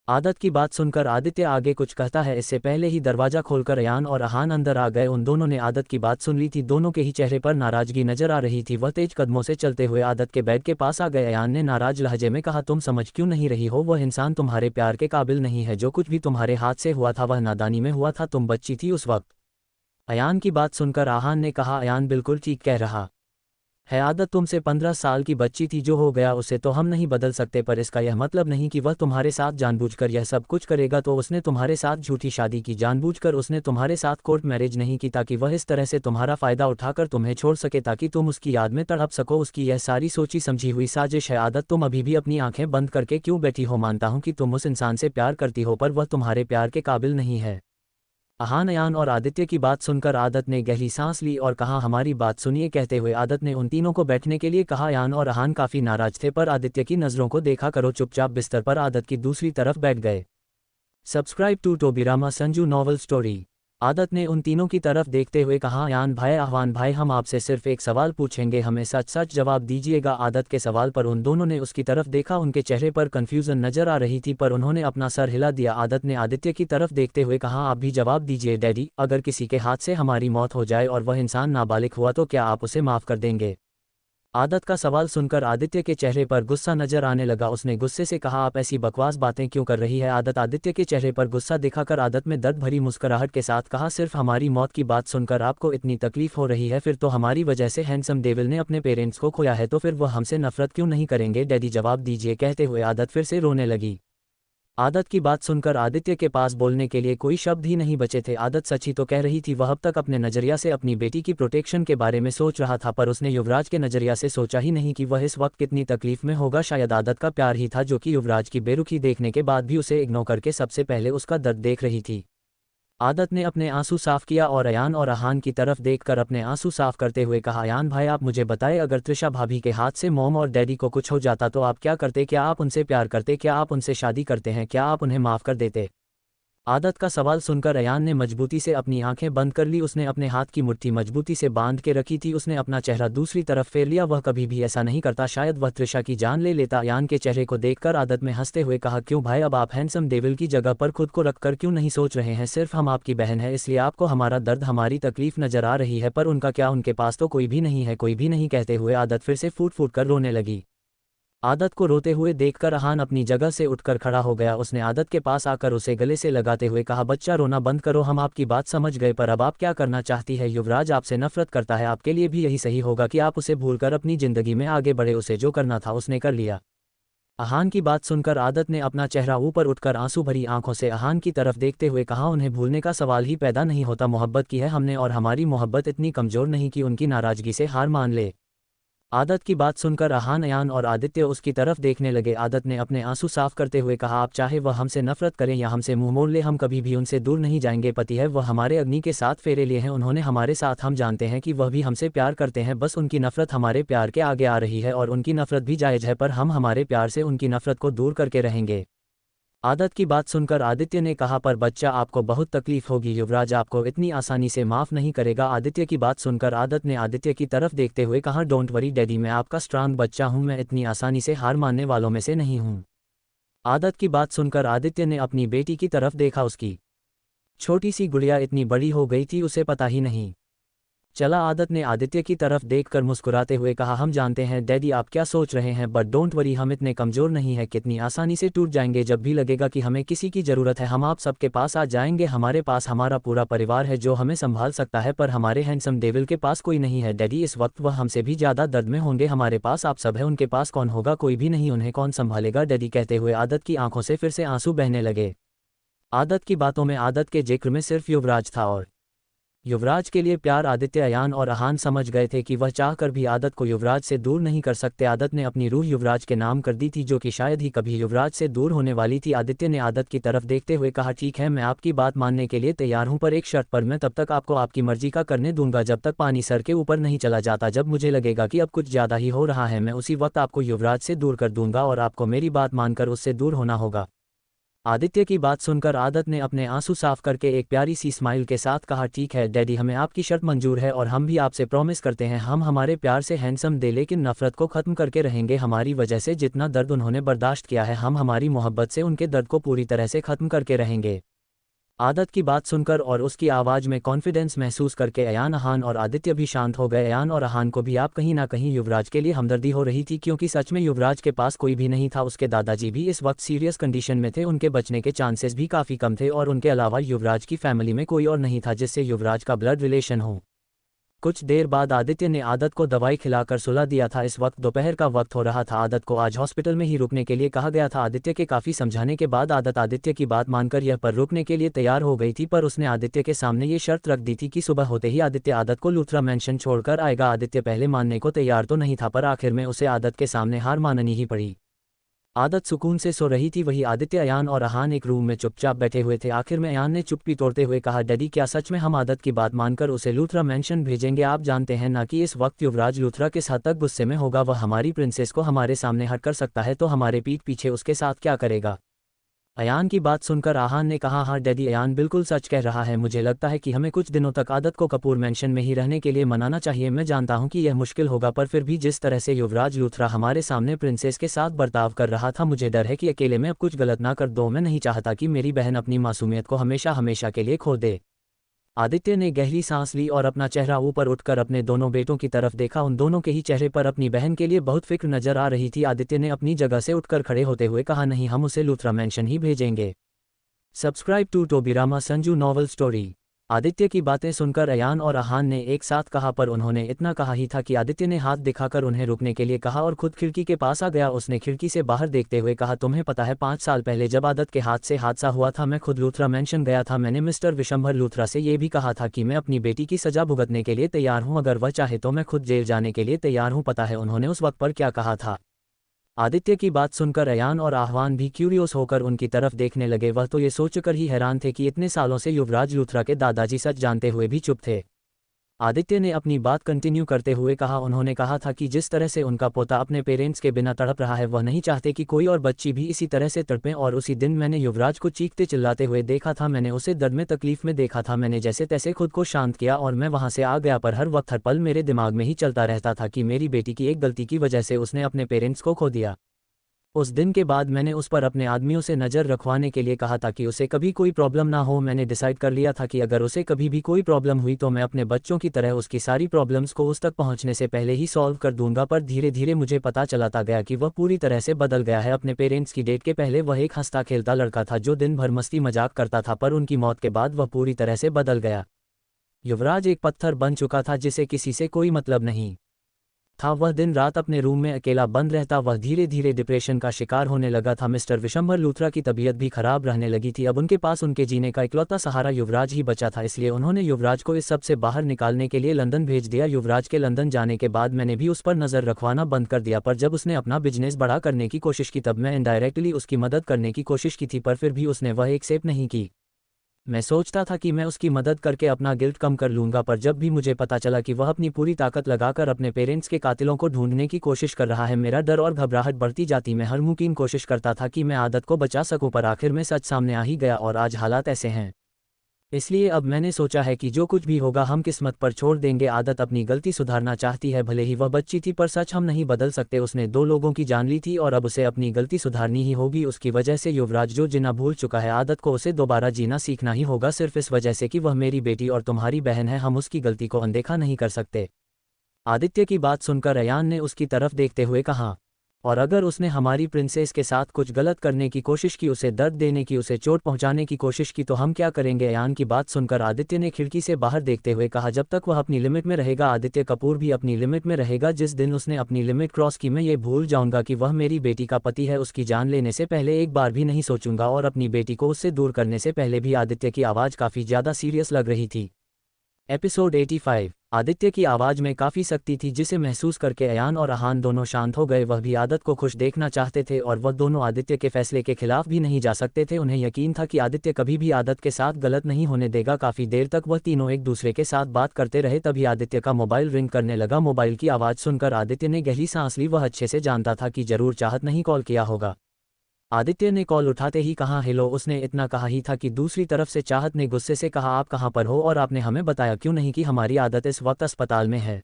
आदत की बात सुनकर आदित्य आगे कुछ कहता है, इससे पहले ही दरवाजा खोलकर अयान और अहान अंदर आ गए। उन दोनों ने आदत की बात सुन ली थी, दोनों के ही चेहरे पर नाराजगी नजर आ रही थी। वह तेज कदमों से चलते हुए आदत के बेड के पास आ गए। अयान ने नाराज लहजे में कहा, तुम समझ क्यों नहीं रही हो, वह इंसान तुम्हारे प्यार के काबिल नहीं है, जो कुछ भी तुम्हारे हाथ से हुआ था वह नादानी में हुआ था, तुम बच्ची थी उस वक्त। अयान की बात सुनकर अहान ने कहा, अयान बिल्कुल ठीक कह रहा है, आदत तुमसे 15 साल की बच्ची थी, जो हो गया उसे तो हम नहीं बदल सकते, पर इसका यह मतलब नहीं कि वह तुम्हारे साथ जानबूझकर यह सब कुछ करेगा। तो उसने तुम्हारे साथ झूठी शादी की, जानबूझकर उसने तुम्हारे साथ कोर्ट मैरिज नहीं की ताकि वह इस तरह से तुम्हारा फ़ायदा उठाकर तुम्हें छोड़ सके, ताकि तुम उसकी याद में तड़प सको। उसकी यह सारी सोची समझी हुई साजिश है। आदत तुम अभी भी अपनी आंखें बंद करके क्यों बैठी हो, मानता हूँ कि तुम उस इंसान से प्यार करती हो, पर वह तुम्हारे प्यार के काबिल नहीं है। अहान, अयान और आदित्य की बात सुनकर आदत ने गहरी सांस ली और कहा, हमारी बात सुनिए। कहते हुए आदत ने उन तीनों को बैठने के लिए कहा। अयान और अहान काफ़ी नाराज थे, पर आदित्य की नज़रों को देखा करो, चुपचाप बिस्तर पर आदत की दूसरी तरफ बैठ गए। Subscribe to Tobirama Sanju novel story. आदत ने उन तीनों की तरफ देखते हुए कहा, अयान भाई, अहान भाई, हम आपसे सिर्फ एक सवाल पूछेंगे, हमें सच सच जवाब दीजिएगा। आदत के सवाल पर उन दोनों ने उसकी तरफ देखा, उनके चेहरे पर कन्फ्यूज़न नजर आ रही थी, पर उन्होंने अपना सर हिला दिया। आदत ने आदित्य की तरफ देखते हुए कहा, आप भी जवाब दीजिए डैडी, अगर किसी के हाथ से हमारी मौत हो जाए और वह इंसान नाबालिग हुआ तो क्या आप उसे माफ़ कर देंगे। आदत का सवाल सुनकर आदित्य के चेहरे पर गुस्सा नजर आने लगा। उसने गुस्से से कहा, आप ऐसी बकवास बातें क्यों कर रही है। आदत आदित्य के चेहरे पर गुस्सा दिखाकर आदत में दर्द भरी मुस्कुराहट के साथ कहा, सिर्फ हमारी मौत की बात सुनकर आपको इतनी तकलीफ हो रही है, फिर तो हमारी वजह से हैंडसम डेविल ने अपने पेरेंट्स को खोया है, तो फिर वह हमसे नफरत क्यों नहीं करेंगे डैडी, जवाब दीजिए। कहते हुए आदत फिर से रोने लगी। आदत की बात सुनकर आदित्य के पास बोलने के लिए कोई शब्द ही नहीं बचे थे। आदत सच ही तो कह रही थी, वह अब तक अपने नज़रिया से अपनी बेटी की प्रोटेक्शन के बारे में सोच रहा था, पर उसने युवराज के नज़रिया से सोचा ही नहीं कि वह इस वक्त कितनी तकलीफ में होगा। शायद आदत का प्यार ही था जो कि युवराज की बेरुखी देखने के बाद भी उसे इग्नोर करके सबसे पहले उसका दर्द देख रही थी। आदत ने अपने आंसू साफ किया और अयान और अहान की तरफ देखकर अपने आंसू साफ करते हुए कहा, अयान भाई, आप मुझे बताएं, अगर त्रिशा भाभी के हाथ से मॉम और डैडी को कुछ हो जाता तो आप क्या करते, क्या आप उनसे प्यार करते, क्या आप उनसे शादी करते हैं, क्या आप उन्हें माफ़ कर देते। आदत का सवाल सुनकर अयान ने मजबूती से अपनी आंखें बंद कर ली। उसने अपने हाथ की मुट्ठी मजबूती से बांध के रखी थी, उसने अपना चेहरा दूसरी तरफ फेर लिया। वह कभी भी ऐसा नहीं करता, शायद वह त्रिशा की जान ले लेता। अयान के चेहरे को देखकर आदत में हंसते हुए कहा, क्यों भाई, अब आप हैंडसम डेविल की जगह पर खुद को रखकर क्यों नहीं सोच रहे हैं, सिर्फ हम आपकी बहन है, इसलिए आपको हमारा दर्द, हमारी तकलीफ नजर आ रही है, पर उनका क्या, उनके पास तो कोई भी नहीं है, कोई भी नहीं। कहते हुए आदत फिर से फूट फूट कर रोने लगी। आदत को रोते हुए देखकर अहान अपनी जगह से उठकर खड़ा हो गया। उसने आदत के पास आकर उसे गले से लगाते हुए कहा, बच्चा रोना बंद करो, हम आपकी बात समझ गए, पर अब आप क्या करना चाहती है। युवराज आपसे नफरत करता है, आपके लिए भी यही सही होगा कि आप उसे भूलकर अपनी जिंदगी में आगे बढ़े, उसे जो करना था उसने कर लिया। अहान की बात सुनकर आदत ने अपना चेहरा ऊपर उठकर आंसू भरी आंखों से अहान की तरफ देखते हुए कहा, उन्हें भूलने का सवाल ही पैदा नहीं होता, मोहब्बत की है हमने, और हमारी मोहब्बत इतनी कमज़ोर नहीं कि उनकी नाराज़गी से हार मान ले। आदत की बात सुनकर अहान, अयान और आदित्य उसकी तरफ देखने लगे। आदत ने अपने आंसू साफ करते हुए कहा, आप चाहे वह हमसे नफरत करें या हमसे मुंह मोड़ ले, हम कभी भी उनसे दूर नहीं जाएंगे। पति है, वह हमारे अग्नि के 7 फेरे लिए हैं उन्होंने हमारे साथ, हम जानते हैं कि वह भी हमसे प्यार करते हैं, बस उनकी नफरत हमारे प्यार के आगे आ रही है और उनकी नफरत भी जायज़ है, पर हम हमारे प्यार से उनकी नफरत को दूर करके रहेंगे। आदत की बात सुनकर आदित्य ने कहा, पर बच्चा आपको बहुत तकलीफ होगी, युवराज आपको इतनी आसानी से माफ़ नहीं करेगा। आदित्य की बात सुनकर आदत ने आदित्य की तरफ देखते हुए कहा, डोंट वरी डैडी, मैं आपका स्ट्रांग बच्चा हूँ, मैं इतनी आसानी से हार मानने वालों में से नहीं हूँ। आदत की बात सुनकर आदित्य ने अपनी बेटी की तरफ देखा, उसकी छोटी सी गुड़िया इतनी बड़ी हो गई थी उसे पता ही नहीं चला। आदत ने आदित्य की तरफ देखकर मुस्कुराते हुए कहा, हम जानते हैं डैडी आप क्या सोच रहे हैं, बट डोंट वरी, हम इतने कमज़ोर नहीं है, कितनी आसानी से टूट जाएंगे। जब भी लगेगा कि हमें किसी की ज़रूरत है हम आप सबके पास आ जाएंगे। हमारे पास हमारा पूरा परिवार है जो हमें संभाल सकता है, पर हमारे हैंडसम डेविल के पास कोई नहीं है डैडी। इस वक्त वह हमसे भी ज़्यादा दर्द में होंगे, हमारे पास आप सब है, उनके पास कौन होगा, कोई भी नहीं, उन्हें कौन संभालेगा डैडी। कहते हुए आदत की आंखों से फिर से आंसू बहने लगे। आदत की बातों में आदत के जिक्र में सिर्फ युवराज था और युवराज के लिए प्यार। आदित्य, अयान और अहान समझ गए थे कि वह चाहकर भी आदत को युवराज से दूर नहीं कर सकते। आदत ने अपनी रूह युवराज के नाम कर दी थी, जो कि शायद ही कभी युवराज से दूर होने वाली थी। आदित्य ने आदत की तरफ देखते हुए कहा, ठीक है, मैं आपकी बात मानने के लिए तैयार हूं, पर एक शर्त पर, मैं तब तक आपको आपकी मर्जी का करने दूंगा जब तक पानी सर के ऊपर नहीं चला जाता। जब मुझे लगेगा कि अब कुछ ज़्यादा ही हो रहा है, मैं उसी वक्त आपको युवराज से दूर कर दूंगा और आपको मेरी बात मानकर उससे दूर होना होगा। आदित्य की बात सुनकर आदत ने अपने आंसू साफ करके एक प्यारी सी स्माइल के साथ कहा, ठीक है डैडी, हमें आपकी शर्त मंजूर है और हम भी आपसे प्रॉमिस करते हैं हम हमारे प्यार से हैंडसम दे लेकिन नफरत को ख़त्म करके रहेंगे। हमारी वजह से जितना दर्द उन्होंने बर्दाश्त किया है, हम हमारी मोहब्बत से उनके दर्द को पूरी तरह से ख़त्म करके रहेंगे। आदत की बात सुनकर और उसकी आवाज़ में कॉन्फिडेंस महसूस करके अयान, अहान और आदित्य भी शांत हो गए। अयान और अहान को भी आप कहीं ना कहीं युवराज के लिए हमदर्दी हो रही थी, क्योंकि सच में युवराज के पास कोई भी नहीं था। उसके दादाजी भी इस वक्त सीरियस कंडीशन में थे, उनके बचने के चांसेस भी काफ़ी कम थे और उनके अलावा युवराज की फैमिली में कोई और नहीं था जिससे युवराज का ब्लड रिलेशन हो। कुछ देर बाद आदित्य ने आदत को दवाई खिलाकर सुला दिया था। इस वक्त दोपहर का वक्त हो रहा था। आदत को आज हॉस्पिटल में ही रुकने के लिए कहा गया था। आदित्य के काफ़ी समझाने के बाद आदत आदित्य की बात मानकर यह पर रुकने के लिए तैयार हो गई थी, पर उसने आदित्य के सामने ये शर्त रख दी थी कि सुबह होते ही आदित्य आदत को लूथरा मेंशन छोड़कर आएगा। आदित्य पहले मानने को तैयार तो नहीं था, पर आखिर में उसे आदत के सामने हार माननी ही पड़ी। आदत सुकून से सो रही थी, वही आदित्य, अयान और अहान एक रूम में चुपचाप बैठे हुए थे। आखिर में अयान ने चुप्पी तोड़ते हुए कहा, डैडी, क्या सच में हम आदत की बात मानकर उसे लूथरा मेंशन भेजेंगे? आप जानते हैं ना कि इस वक्त युवराज लूथरा किस हद तक गुस्से में होगा। वह हमारी प्रिंसेस को हमारे सामने हट कर सकता है तो हमारे पीठ पीछे उसके साथ क्या करेगा? अयान की बात सुनकर आहान ने कहा, हाँ डैडी, अयान बिल्कुल सच कह रहा है। मुझे लगता है कि हमें कुछ दिनों तक आदत को कपूर मेंशन में ही रहने के लिए मनाना चाहिए। मैं जानता हूं कि यह मुश्किल होगा, पर फिर भी जिस तरह से युवराज लूथरा हमारे सामने प्रिंसेस के साथ बर्ताव कर रहा था, मुझे डर है कि अकेले में अब कुछ गलत ना कर दूं। मैं नहीं चाहता कि मेरी बहन अपनी मासूमियत को हमेशा हमेशा के लिए खो दे। आदित्य ने गहरी सांस ली और अपना चेहरा ऊपर उठकर अपने दोनों बेटों की तरफ देखा। उन दोनों के ही चेहरे पर अपनी बहन के लिए बहुत फिक्र नजर आ रही थी। आदित्य ने अपनी जगह से उठकर खड़े होते हुए कहा, नहीं, हम उसे लूथरा मेंशन ही भेजेंगे। Subscribe to Tobirama Sanju novel story. Aditya की बातें सुनकर अयान और अहान ने एक साथ कहा, पर उन्होंने इतना कहा ही था कि आदित्य ने हाथ दिखाकर उन्हें रुकने के लिए कहा और खुद खिड़की के पास आ गया। उसने खिड़की से बाहर देखते हुए कहा, तुम्हें पता है 5 साल पहले जब आदत के हाथ से हादसा हुआ था, मैं खुद लूथरा मेंशन गया था। मैंने मिस्टर विशंभर लूथरा से ये भी कहा था कि मैं अपनी बेटी की सजा भुगतने के लिए तैयार हूँ, अगर वह चाहे तो मैं खुद जेल जाने के लिए तैयार हूँ। पता है उन्होंने उस वक्त पर क्या कहा था? आदित्य की बात सुनकर अयान और आह्वान भी क्यूरियस होकर उनकी तरफ देखने लगे। वह तो ये सोचकर ही हैरान थे कि इतने सालों से युवराज लूथरा के दादाजी सच जानते हुए भी चुप थे। आदित्य ने अपनी बात कंटिन्यू करते हुए कहा, उन्होंने कहा था कि जिस तरह से उनका पोता अपने पेरेंट्स के बिना तड़प रहा है, वह नहीं चाहते कि कोई और बच्ची भी इसी तरह से तड़पे। और उसी दिन मैंने युवराज को चीखते चिल्लाते हुए देखा था, मैंने उसे दर्द में तकलीफ में देखा था। मैंने जैसे तैसे खुद को शांत किया और मैं वहां से आ गया, पर हर वक्त हर पल मेरे दिमाग में ही चलता रहता था कि मेरी बेटी की एक गलती की वजह से उसने अपने पेरेंट्स को खो दिया। उस दिन के बाद मैंने उस पर अपने आदमियों से नज़र रखवाने के लिए कहा था कि उसे कभी कोई प्रॉब्लम ना हो। मैंने डिसाइड कर लिया था कि अगर उसे कभी भी कोई प्रॉब्लम हुई तो मैं अपने बच्चों की तरह उसकी सारी प्रॉब्लम्स को उस तक पहुंचने से पहले ही सॉल्व कर दूंगा। पर धीरे धीरे मुझे पता चलाता गया कि वह पूरी तरह से बदल गया है। अपने पेरेंट्स की डेथ के पहले वह एक हंसता खेलता लड़का था जो दिन भर मस्ती मजाक करता था, पर उनकी मौत के बाद वह पूरी तरह से बदल गया। युवराज एक पत्थर बन चुका था जिसे किसी से कोई मतलब नहीं। था। वह दिन रात अपने रूम में अकेला बंद रहता। वह धीरे धीरे डिप्रेशन का शिकार होने लगा था। मिस्टर विशंभर लूथरा की तबीयत भी खराब रहने लगी थी। अब उनके पास उनके जीने का इकलौता सहारा युवराज ही बचा था, इसलिए उन्होंने युवराज को इस सब से बाहर निकालने के लिए लंदन भेज दिया। युवराज के लंदन जाने के बाद मैंने भी उस पर नज़र रखवाना बंद कर दिया, पर जब उसने अपना बिजनेस बड़ा करने की कोशिश की तब मैं इनडायरेक्टली उसकी मदद करने की कोशिश की थी, पर फिर भी उसने वह एक्सेप्ट नहीं की। मैं सोचता था कि मैं उसकी मदद करके अपना गिल्ट कम कर लूँगा, पर जब भी मुझे पता चला कि वह अपनी पूरी ताकत लगाकर अपने पेरेंट्स के कातिलों को ढूंढने की कोशिश कर रहा है, मेरा डर और घबराहट बढ़ती जाती। मैं हर मुमकिन कोशिश करता था कि मैं आदत को बचा सकूं, पर आखिर में सच सामने आ ही गया और आज हालात ऐसे हैं। इसलिए अब मैंने सोचा है कि जो कुछ भी होगा हम किस्मत पर छोड़ देंगे। आदत अपनी गलती सुधारना चाहती है, भले ही वह बच्ची थी, पर सच हम नहीं बदल सकते। उसने 2 लोगों की जान ली थी और अब उसे अपनी गलती सुधारनी ही होगी। उसकी वजह से युवराज जो जीना भूल चुका है, आदत को उसे दोबारा जीना सीखना ही होगा, सिर्फ इस वजह से कि वह मेरी बेटी और तुम्हारी बहन है। हम उसकी गलती को अनदेखा नहीं कर सकते। आदित्य की बात सुनकर अयान ने उसकी तरफ देखते हुए कहा, और अगर उसने हमारी प्रिंसेस के साथ कुछ गलत करने की कोशिश की, उसे दर्द देने की, उसे चोट पहुंचाने की कोशिश की, तो हम क्या करेंगे? अयान की बात सुनकर आदित्य ने खिड़की से बाहर देखते हुए कहा, जब तक वह अपनी लिमिट में रहेगा आदित्य कपूर भी अपनी लिमिट में रहेगा। जिस दिन उसने अपनी लिमिट क्रॉस की, मैं ये भूल जाऊंगा कि वह मेरी बेटी का पति है। उसकी जान लेने से पहले एक बार भी नहीं सोचूंगा और अपनी बेटी को उससे दूर करने से पहले भी। आदित्य की आवाज़ काफ़ी ज़्यादा सीरियस लग रही थी। एपिसोड 85। आदित्य की आवाज़ में काफ़ी सख्ती थी, जिसे महसूस करके अयान और आहान दोनों शांत हो गए। वह भी आदत को खुश देखना चाहते थे और वह दोनों आदित्य के फैसले के खिलाफ भी नहीं जा सकते थे। उन्हें यकीन था कि आदित्य कभी भी आदत के साथ गलत नहीं होने देगा। काफ़ी देर तक वह तीनों एक दूसरे के साथ बात करते रहे, तभी आदित्य का मोबाइल रिंग करने लगा। मोबाइल की आवाज़ सुनकर आदित्य ने गहरी सांस ली। वह अच्छे से जानता था कि जरूर चाहत नहीं कॉल किया होगा। आदित्य ने कॉल उठाते ही कहा, हेलो। उसने इतना कहा ही था कि दूसरी तरफ से चाहत ने गुस्से से कहा, आप कहाँ पर हो और आपने हमें बताया क्यों नहीं कि हमारी आदत इस वक्त अस्पताल में है?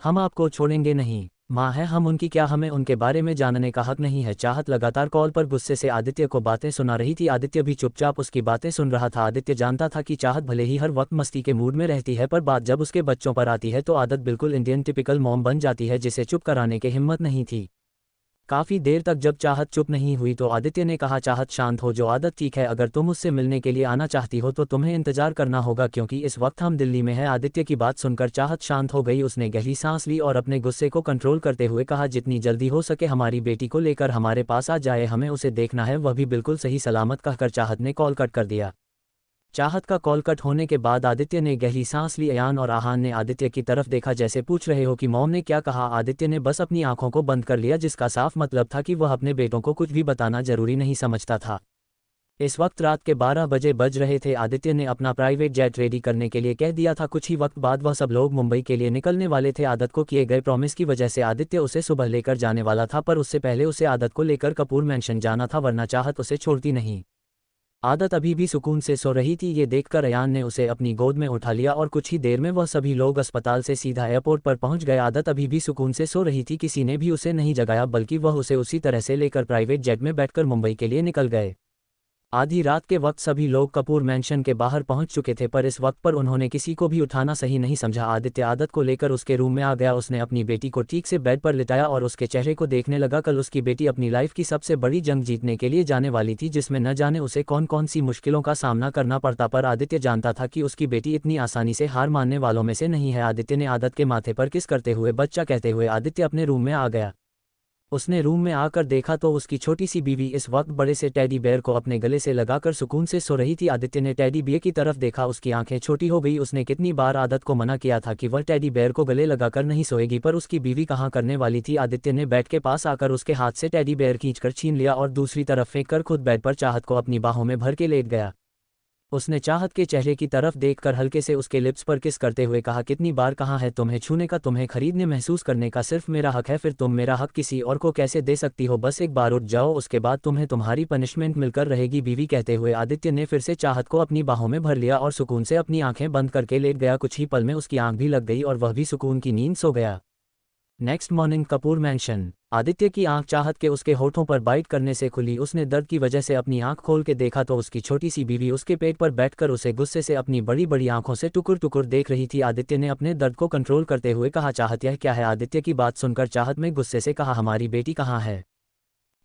हम आपको छोड़ेंगे नहीं। माँ है हम उनकी, क्या हमें उनके बारे में जानने का हक नहीं है? चाहत लगातार कॉल पर गुस्से से आदित्य को बातें सुना रही थी। आदित्य भी चुपचाप उसकी बातें सुन रहा था। आदित्य जानता था कि चाहत भले ही हर वक्त मस्ती के मूड में रहती है, पर बात जब उसके बच्चों पर आती है तो आदत बिल्कुल इंडियन टिपिकल मॉम बन जाती है, जिसे चुप कराने की हिम्मत नहीं थी। काफ़ी देर तक जब चाहत चुप नहीं हुई तो आदित्य ने कहा, चाहत शांत हो। जो आदत ठीक है, अगर तुम उससे मिलने के लिए आना चाहती हो तो तुम्हें इंतजार करना होगा, क्योंकि इस वक्त हम दिल्ली में हैं। आदित्य की बात सुनकर चाहत शांत हो गई। उसने गहरी सांस ली और अपने गुस्से को कंट्रोल करते हुए कहा, जितनी जल्दी हो सके हमारी बेटी को लेकर हमारे पास आ जाए, हमें उसे देखना है, वह भी बिल्कुल सही सलामत। कहकर चाहत ने कॉल कट कर दिया। चाहत का कॉल कट होने के बाद आदित्य ने गहरी सांस ली। अयान और आहान ने आदित्य की तरफ देखा, जैसे पूछ रहे हो कि मॉम ने क्या कहा। आदित्य ने बस अपनी आंखों को बंद कर लिया, जिसका साफ मतलब था कि वह अपने बेटों को कुछ भी बताना जरूरी नहीं समझता था। इस वक्त रात के 12 बजे बज रहे थे। आदित्य ने अपना प्राइवेट जेट रेडी करने के लिए कह दिया था। कुछ ही वक्त बाद वह सब लोग मुंबई के लिए निकलने वाले थे। आदत को किए गए प्रॉमिस की वजह से आदित्य उसे सुबह लेकर जाने वाला था, पर उससे पहले उसे आदत को लेकर कपूर मैंशन जाना था, वरना चाहत उसे छोड़ती नहीं। आदत अभी भी सुकून से सो रही थी। ये देखकर अयान ने उसे अपनी गोद में उठा लिया और कुछ ही देर में वह सभी लोग अस्पताल से सीधा एयरपोर्ट पर पहुंच गए। आदत अभी भी सुकून से सो रही थी। किसी ने भी उसे नहीं जगाया, बल्कि वह उसे उसी तरह से लेकर प्राइवेट जेट में बैठकर मुंबई के लिए निकल गए। आधी रात के वक्त सभी लोग कपूर मैंशन के बाहर पहुंच चुके थे, पर इस वक्त पर उन्होंने किसी को भी उठाना सही नहीं समझा। आदित्य आदत को लेकर उसके रूम में आ गया। उसने अपनी बेटी को ठीक से बेड पर लिटाया और उसके चेहरे को देखने लगा। कल उसकी बेटी अपनी लाइफ की सबसे बड़ी जंग जीतने के लिए जाने वाली थी, जिसमें न जाने उसे कौन कौन सी मुश्किलों का सामना करना पड़ता, पर आदित्य जानता था कि उसकी बेटी इतनी आसानी से हार मानने वालों में से नहीं है। आदित्य ने आदत के माथे पर किस करते हुए बच्चा कहते हुए आदित्य अपने रूम में आ गया। उसने रूम में आकर देखा तो उसकी छोटी सी बीवी इस वक्त बड़े से टेडी बेयर को अपने गले से लगाकर सुकून से सो रही थी। आदित्य ने टेडी बेयर की तरफ देखा, उसकी आंखें छोटी हो गई। उसने कितनी बार आदत को मना किया था कि वह टेडी बेयर को गले लगाकर नहीं सोएगी, पर उसकी बीवी कहाँ करने वाली थी। आदित्य ने बेड के पास आकर उसके हाथ से टेडी बेयर खींचकर छीन लिया और दूसरी तरफ फेंक कर खुद बेड पर चाहत को अपनी बाहों में भर के लेट गया। उसने चाहत के चेहरे की तरफ देखकर हल्के से उसके लिप्स पर किस करते हुए कहा, कितनी बार कहा है तुम्हें छूने का, तुम्हें खरीदने महसूस करने का सिर्फ मेरा हक है, फिर तुम मेरा हक किसी और को कैसे दे सकती हो? बस एक बार उठ जाओ, उसके बाद तुम्हें तुम्हारी पनिशमेंट मिलकर रहेगी। बीवी कहते हुए आदित्य ने फिर से चाहत को अपनी बाहों में भर लिया और सुकून से अपनी आंखें बंद करके लेट गया। कुछ ही पल में उसकी आंख भी लग गई और वह भी सुकून की नींद सो गया। Next morning Kapoor mention. Aditya की आंख चाहत के उसके होठों पर बाइट करने से खुली। उसने दर्द की वजह से अपनी आंख खोल के देखा तो उसकी छोटी सी बीवी उसके पेट पर बैठकर उसे गुस्से से अपनी बड़ी बड़ी आंखों से टुकुर टुकुर देख रही थी। आदित्य ने अपने दर्द को कंट्रोल करते हुए कहा, चाहत यह क्या है? आदित्य की बात सुनकर चाहत में गुस्से से कहा, हमारी बेटी कहाँ है?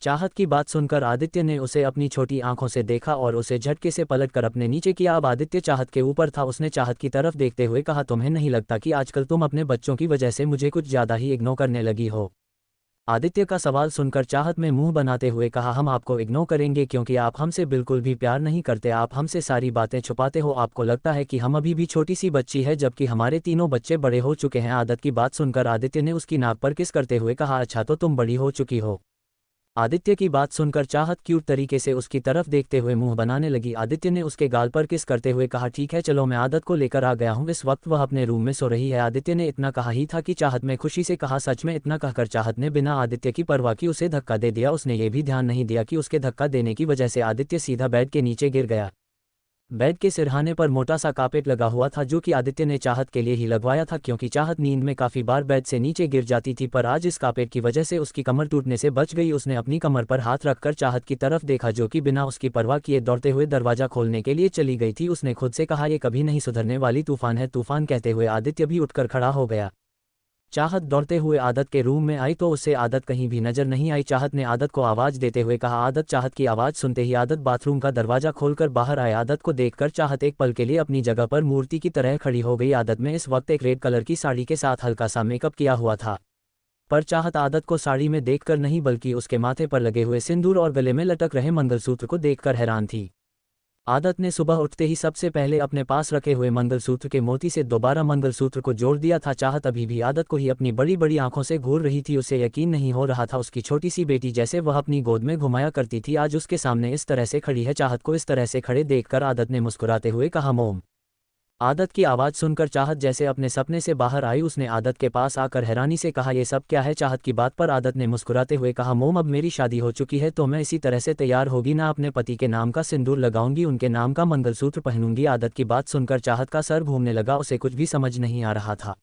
चाहत की बात सुनकर आदित्य ने उसे अपनी छोटी आंखों से देखा और उसे झटके से पलटकर अपने नीचे किया। अब आदित्य चाहत के ऊपर था। उसने चाहत की तरफ देखते हुए कहा, तुम्हें नहीं लगता कि आजकल तुम अपने बच्चों की वजह से मुझे कुछ ज़्यादा ही इग्नोर करने लगी हो? आदित्य का सवाल सुनकर चाहत में मुंह बनाते हुए कहा, हम आपको इग्नोर करेंगे क्योंकि आप हमसे बिल्कुल भी प्यार नहीं करते। आप हमसे सारी बातें छुपाते हो। आपको लगता है कि हम अभी भी छोटी सी बच्ची है, जबकि हमारे तीनों बच्चे बड़े हो चुके हैं। आदत की बात सुनकर आदित्य ने उसकी नाक पर किस करते हुए कहा, अच्छा तो तुम बड़ी हो चुकी हो। आदित्य की बात सुनकर चाहत क्यूट तरीके से उसकी तरफ देखते हुए मुंह बनाने लगी। आदित्य ने उसके गाल पर किस करते हुए कहा, ठीक है चलो मैं आदत को लेकर आ गया हूँ। इस वक्त वह अपने रूम में सो रही है। आदित्य ने इतना कहा ही था कि चाहत में खुशी से कहा, सच में? इतना कहकर चाहत ने बिना आदित्य की परवाह की उसे धक्का दे दिया। उसने ये भी ध्यान नहीं दिया कि उसके धक्का देने की वजह से आदित्य सीधा बेड के नीचे गिर गया। बेड के सिरहाने पर मोटा सा कारपेट लगा हुआ था, जो कि आदित्य ने चाहत के लिए ही लगवाया था, क्योंकि चाहत नींद में काफ़ी बार बेड से नीचे गिर जाती थी। पर आज इस कारपेट की वजह से उसकी कमर टूटने से बच गई। उसने अपनी कमर पर हाथ रखकर चाहत की तरफ देखा, जो कि बिना उसकी परवाह किए दौड़ते हुए दरवाजा खोलने के लिए चली गई थी। उसने खुद से कहा, ये कभी नहीं सुधरने वाली तूफान है। तूफान कहते हुए आदित्य भी उठकर खड़ा हो गया। चाहत दौड़ते हुए आदत के रूम में आई तो उससे आदत कहीं भी नजर नहीं आई। चाहत ने आदत को आवाज़ देते हुए कहा, आदत। चाहत की आवाज़ सुनते ही आदत बाथरूम का दरवाजा खोलकर बाहर आया। आदत को देखकर चाहत एक पल के लिए अपनी जगह पर मूर्ति की तरह खड़ी हो गई। आदत में इस वक्त एक रेड कलर की साड़ी के साथ हल्का सा मेकअप किया हुआ था, पर चाहत आदत को साड़ी में देखकर नहीं बल्कि उसके माथे पर लगे हुए सिंदूर और गले में लटक रहे मंगलसूत्र को देखकर हैरान थी। आदत ने सुबह उठते ही सबसे पहले अपने पास रखे हुए मंगलसूत्र के मोती से दोबारा मंगलसूत्र को जोड़ दिया था। चाहत अभी भी आदत को ही अपनी बड़ी बड़ी आंखों से घूर रही थी। उसे यकीन नहीं हो रहा था, उसकी छोटी सी बेटी जैसे वह अपनी गोद में घुमाया करती थी, आज उसके सामने इस तरह से खड़ी है। चाहत को इस तरह से खड़े देखकर आदत ने मुस्कुराते हुए कहा, मोम। आदत की आवाज़ सुनकर चाहत जैसे अपने सपने से बाहर आई। उसने आदत के पास आकर हैरानी से कहा, ये सब क्या है? चाहत की बात पर आदत ने मुस्कुराते हुए कहा, मोम अब मेरी शादी हो चुकी है तो मैं इसी तरह से तैयार होगी ना, अपने पति के नाम का सिंदूर लगाऊंगी, उनके नाम का मंगलसूत्र पहनूंगी। आदत की बात सुनकर चाहत का सर घूमने लगा, उसे कुछ भी समझ नहीं आ रहा था।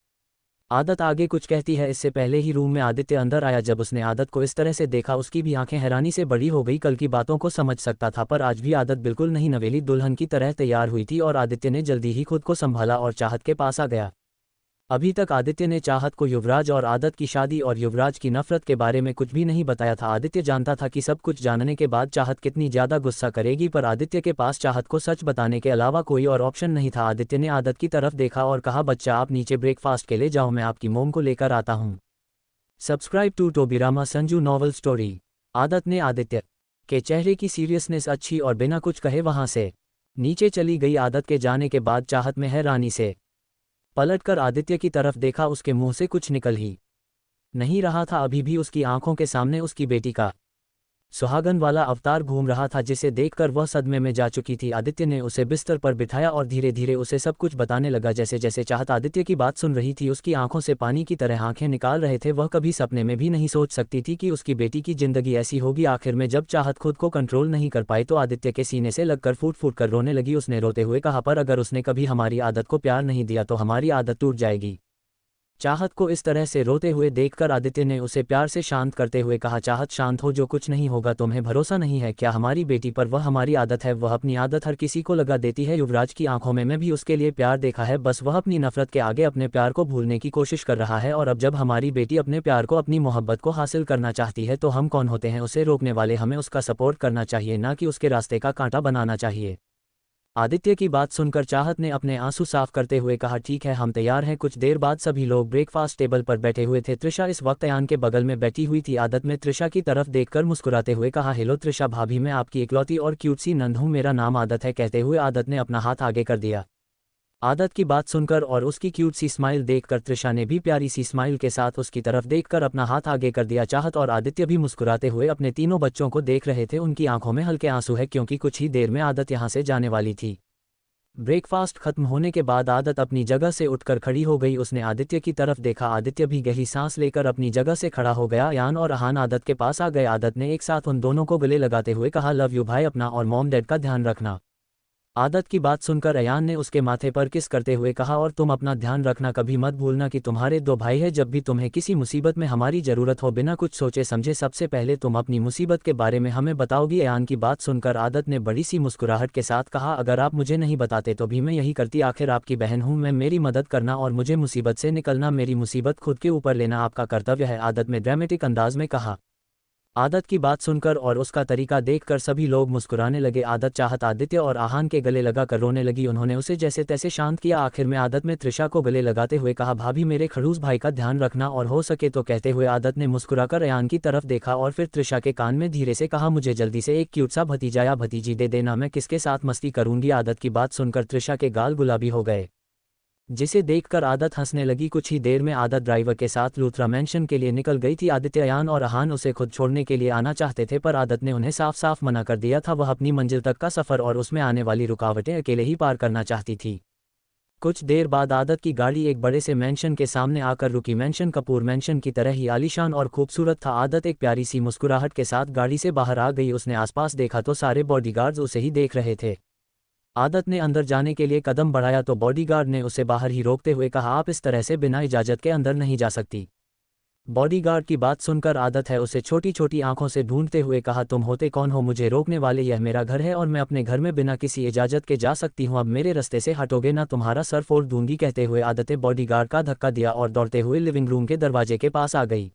आदत आगे कुछ कहती है इससे पहले ही रूम में आदित्य अंदर आया। जब उसने आदत को इस तरह से देखा उसकी भी आंखें हैरानी से बड़ी हो गई। कल की बातों को समझ सकता था, पर आज भी आदत बिल्कुल नहीं नवेली दुल्हन की तरह तैयार हुई थी और आदित्य ने जल्दी ही खुद को संभाला और चाहत के पास आ गया। अभी तक आदित्य ने चाहत को युवराज और आदत की शादी और युवराज की नफरत के बारे में कुछ भी नहीं बताया था। आदित्य जानता था कि सब कुछ जानने के बाद चाहत कितनी ज़्यादा गुस्सा करेगी, पर आदित्य के पास चाहत को सच बताने के अलावा कोई और ऑप्शन नहीं था। आदित्य ने आदत की तरफ देखा और कहा, बच्चा आप नीचे ब्रेकफास्ट के लिए जाओ, मैं आपकी मोम को लेकर आता हूँ। Subscribe to Tobirama Sanju novel story. आदत ने आदित्य के चेहरे की सीरियसनेस अच्छी और बिना कुछ कहे वहाँ से नीचे चली गई। आदत के जाने के बाद चाहत में हैरानी से पलटकर आदित्य की तरफ देखा। उसके मुंह से कुछ निकल ही नहीं रहा था। अभी भी उसकी आंखों के सामने उसकी बेटी का सुहागन वाला अवतार घूम रहा था, जिसे देखकर वह सदमे में जा चुकी थी। आदित्य ने उसे बिस्तर पर बिठाया और धीरे धीरे उसे सब कुछ बताने लगा। जैसे जैसे चाहत आदित्य की बात सुन रही थी उसकी आंखों से पानी की तरह आंखें निकाल रहे थे। वह कभी सपने में भी नहीं सोच सकती थी कि उसकी बेटी की जिंदगी ऐसी होगी। आखिर में जब चाहत खुद को कंट्रोल नहीं कर पाई तो आदित्य के सीने से लगकर फूट फूट कर रोने लगी। उसने रोते हुए कहा, पर अगर उसने कभी हमारी आदत को प्यार नहीं दिया तो हमारी आदत टूट जाएगी। चाहत को इस तरह से रोते हुए देखकर आदित्य ने उसे प्यार से शांत करते हुए कहा, चाहत शांत हो, जो कुछ नहीं होगा। तुम्हें भरोसा नहीं है क्या हमारी बेटी पर? वह हमारी आदत है, वह अपनी आदत हर किसी को लगा देती है। युवराज की आंखों में मैं भी उसके लिए प्यार देखा है, बस वह अपनी नफरत के आगे अपने प्यार को भूलने की कोशिश कर रहा है। और अब जब हमारी बेटी अपने प्यार को, अपनी मोहब्बत को हासिल करना चाहती है तो हम कौन होते हैं उसे रोकने वाले? हमें उसका सपोर्ट करना चाहिए, ना कि उसके रास्ते का कांटा बनाना चाहिए। आदित्य की बात सुनकर चाहत ने अपने आंसू साफ करते हुए कहा, ठीक है हम तैयार हैं। कुछ देर बाद सभी लोग ब्रेकफास्ट टेबल पर बैठे हुए थे। त्रिशा इस वक्त अयान के बगल में बैठी हुई थी। आदत ने त्रिशा की तरफ देखकर मुस्कुराते हुए कहा, हेलो त्रिशा भाभी, मैं आपकी इकलौती और क्यूट सी नंद हूँ, मेरा नाम आदत है। कहते हुए आदत ने अपना हाथ आगे कर दिया। आदत की बात सुनकर और उसकी क्यूट सी स्माइल देखकर त्रिशा ने भी प्यारी सी स्माइल के साथ उसकी तरफ देखकर अपना हाथ आगे कर दिया। चाहत और आदित्य भी मुस्कुराते हुए अपने तीनों बच्चों को देख रहे थे। उनकी आंखों में हल्के आंसू है, क्योंकि कुछ ही देर में आदत यहाँ से जाने वाली थी। ब्रेकफास्ट खत्म होने के बाद आदत अपनी जगह से उठकर खड़ी हो गई। उसने आदित्य की तरफ देखा। आदित्य भी गहरी सांस लेकर अपनी जगह से खड़ा हो गया। अयान और अहान आदत के पास आ गए। आदत ने एक साथ उन दोनों को गले लगाते हुए कहा, लव यू भाई, अपना और मॉम डैड का ध्यान रखना। आदत की बात सुनकर अयान ने उसके माथे पर किस करते हुए कहा, और तुम अपना ध्यान रखना, कभी मत भूलना कि तुम्हारे दो भाई हैं। जब भी तुम्हें किसी मुसीबत में हमारी ज़रूरत हो, बिना कुछ सोचे समझे सबसे पहले तुम अपनी मुसीबत के बारे में हमें बताओगी। अयान की बात सुनकर आदत ने बड़ी सी मुस्कुराहट के साथ कहा, अगर आप मुझे नहीं बताते तो भी मैं यही करती, आखिर आपकी बहन हूँ मैं। मेरी मदद करना और मुझे मुसीबत से निकलना, मेरी मुसीबत खुद के ऊपर लेना आपका कर्तव्य है। आदत में ड्रामेटिक अंदाज में कहा। आदत की बात सुनकर और उसका तरीका देखकर सभी लोग मुस्कुराने लगे। आदत चाहत आदित्य और आहान के गले लगाकर रोने लगी। उन्होंने उसे जैसे तैसे शांत किया। आखिर में आदत ने त्रिशा को गले लगाते हुए कहा, भाभी मेरे खड़ूस भाई का ध्यान रखना और हो सके तो। कहते हुए आदत ने मुस्कुराकर अयान की तरफ देखा और फिर त्रिशा के कान में धीरे से कहा, मुझे जल्दी से एक क्यूट सा भतीजा या भतीजी दे देना, मैं किसके साथ मस्ती करूंगी। आदत की बात सुनकर त्रिशा के गाल गुलाबी हो गए, जिसे देखकर आदत हंसने लगी। कुछ ही देर में आदत ड्राइवर के साथ लूथरा मैंशन के लिए निकल गई थी। आदित्य, अयान और आहान उसे खुद छोड़ने के लिए आना चाहते थे, पर आदत ने उन्हें साफ साफ मना कर दिया था। वह अपनी मंजिल तक का सफ़र और उसमें आने वाली रुकावटें अकेले ही पार करना चाहती थी। कुछ देर बाद आदत की गाड़ी एक बड़े से मैंशन के सामने आकर रुकी। मैंशन कपूर मैंशन की तरह ही आलीशान और खूबसूरत था। आदत एक प्यारी सी मुस्कुराहट के साथ गाड़ी से बाहर आ गई। उसने आसपास देखा तो सारे बॉडीगार्ड्स उसे ही देख रहे थे। आदत ने अंदर जाने के लिए कदम बढ़ाया तो बॉडीगार्ड ने उसे बाहर ही रोकते हुए कहा, आप इस तरह से बिना इजाज़त के अंदर नहीं जा सकती। बॉडीगार्ड की बात सुनकर आदत है उसे छोटी छोटी आंखों से ढूंढते हुए कहा, तुम होते कौन हो मुझे रोकने वाले? यह मेरा घर है और मैं अपने घर में बिना किसी इजाज़त के जा सकती हूँ। अब मेरे रास्ते से हटोगे ना, तुम्हारा सर फोड़ दूंगी। कहते हुए आदत बॉडीगार्ड का धक्का दिया और दौड़ते हुए लिविंग रूम के दरवाजे के पास आ गई।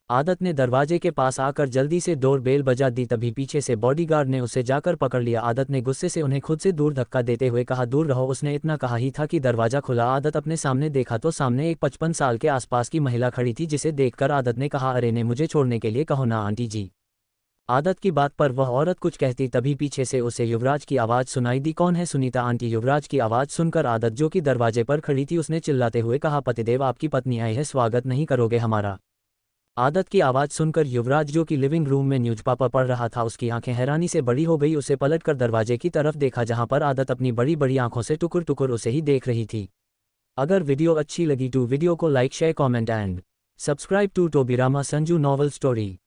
आदत ने दरवाजे के पास आकर जल्दी से डोर बेल बजा दी। तभी पीछे से बॉडीगार्ड ने उसे जाकर पकड़ लिया। आदत ने गुस्से से उन्हें खुद से दूर धक्का देते हुए कहा, दूर रहो। उसने इतना कहा ही था कि दरवाजा खुला। आदत अपने सामने देखा तो सामने एक 55 साल के आसपास की महिला खड़ी थी, जिसे देखकर आदत ने कहा, अरे ने मुझे छोड़ने के लिए कहो ना आंटी जी। आदत की बात पर वह औरत कुछ कहती तभी पीछे से उसे युवराज की आवाज़ सुनाई दी, कौन है? सुनीता आंटी। युवराज की आवाज़ सुनकर आदत, जो कि दरवाजे पर खड़ी थी, उसने चिल्लाते हुए कहा, पतिदेव आपकी पत्नी आई है, स्वागत नहीं करोगे हमारा? आदत की आवाज़ सुनकर युवराज, जो कि लिविंग रूम में न्यूज़पेपर पढ़ रहा था, उसकी आंखें हैरानी से बड़ी हो गई। उसे पलटकर दरवाजे की तरफ देखा, जहां पर आदत अपनी बड़ी बड़ी आंखों से टुकुर टुकुर उसे ही देख रही थी। अगर वीडियो अच्छी लगी तो वीडियो को like share comment and subscribe to Tobirama Sanju novel story.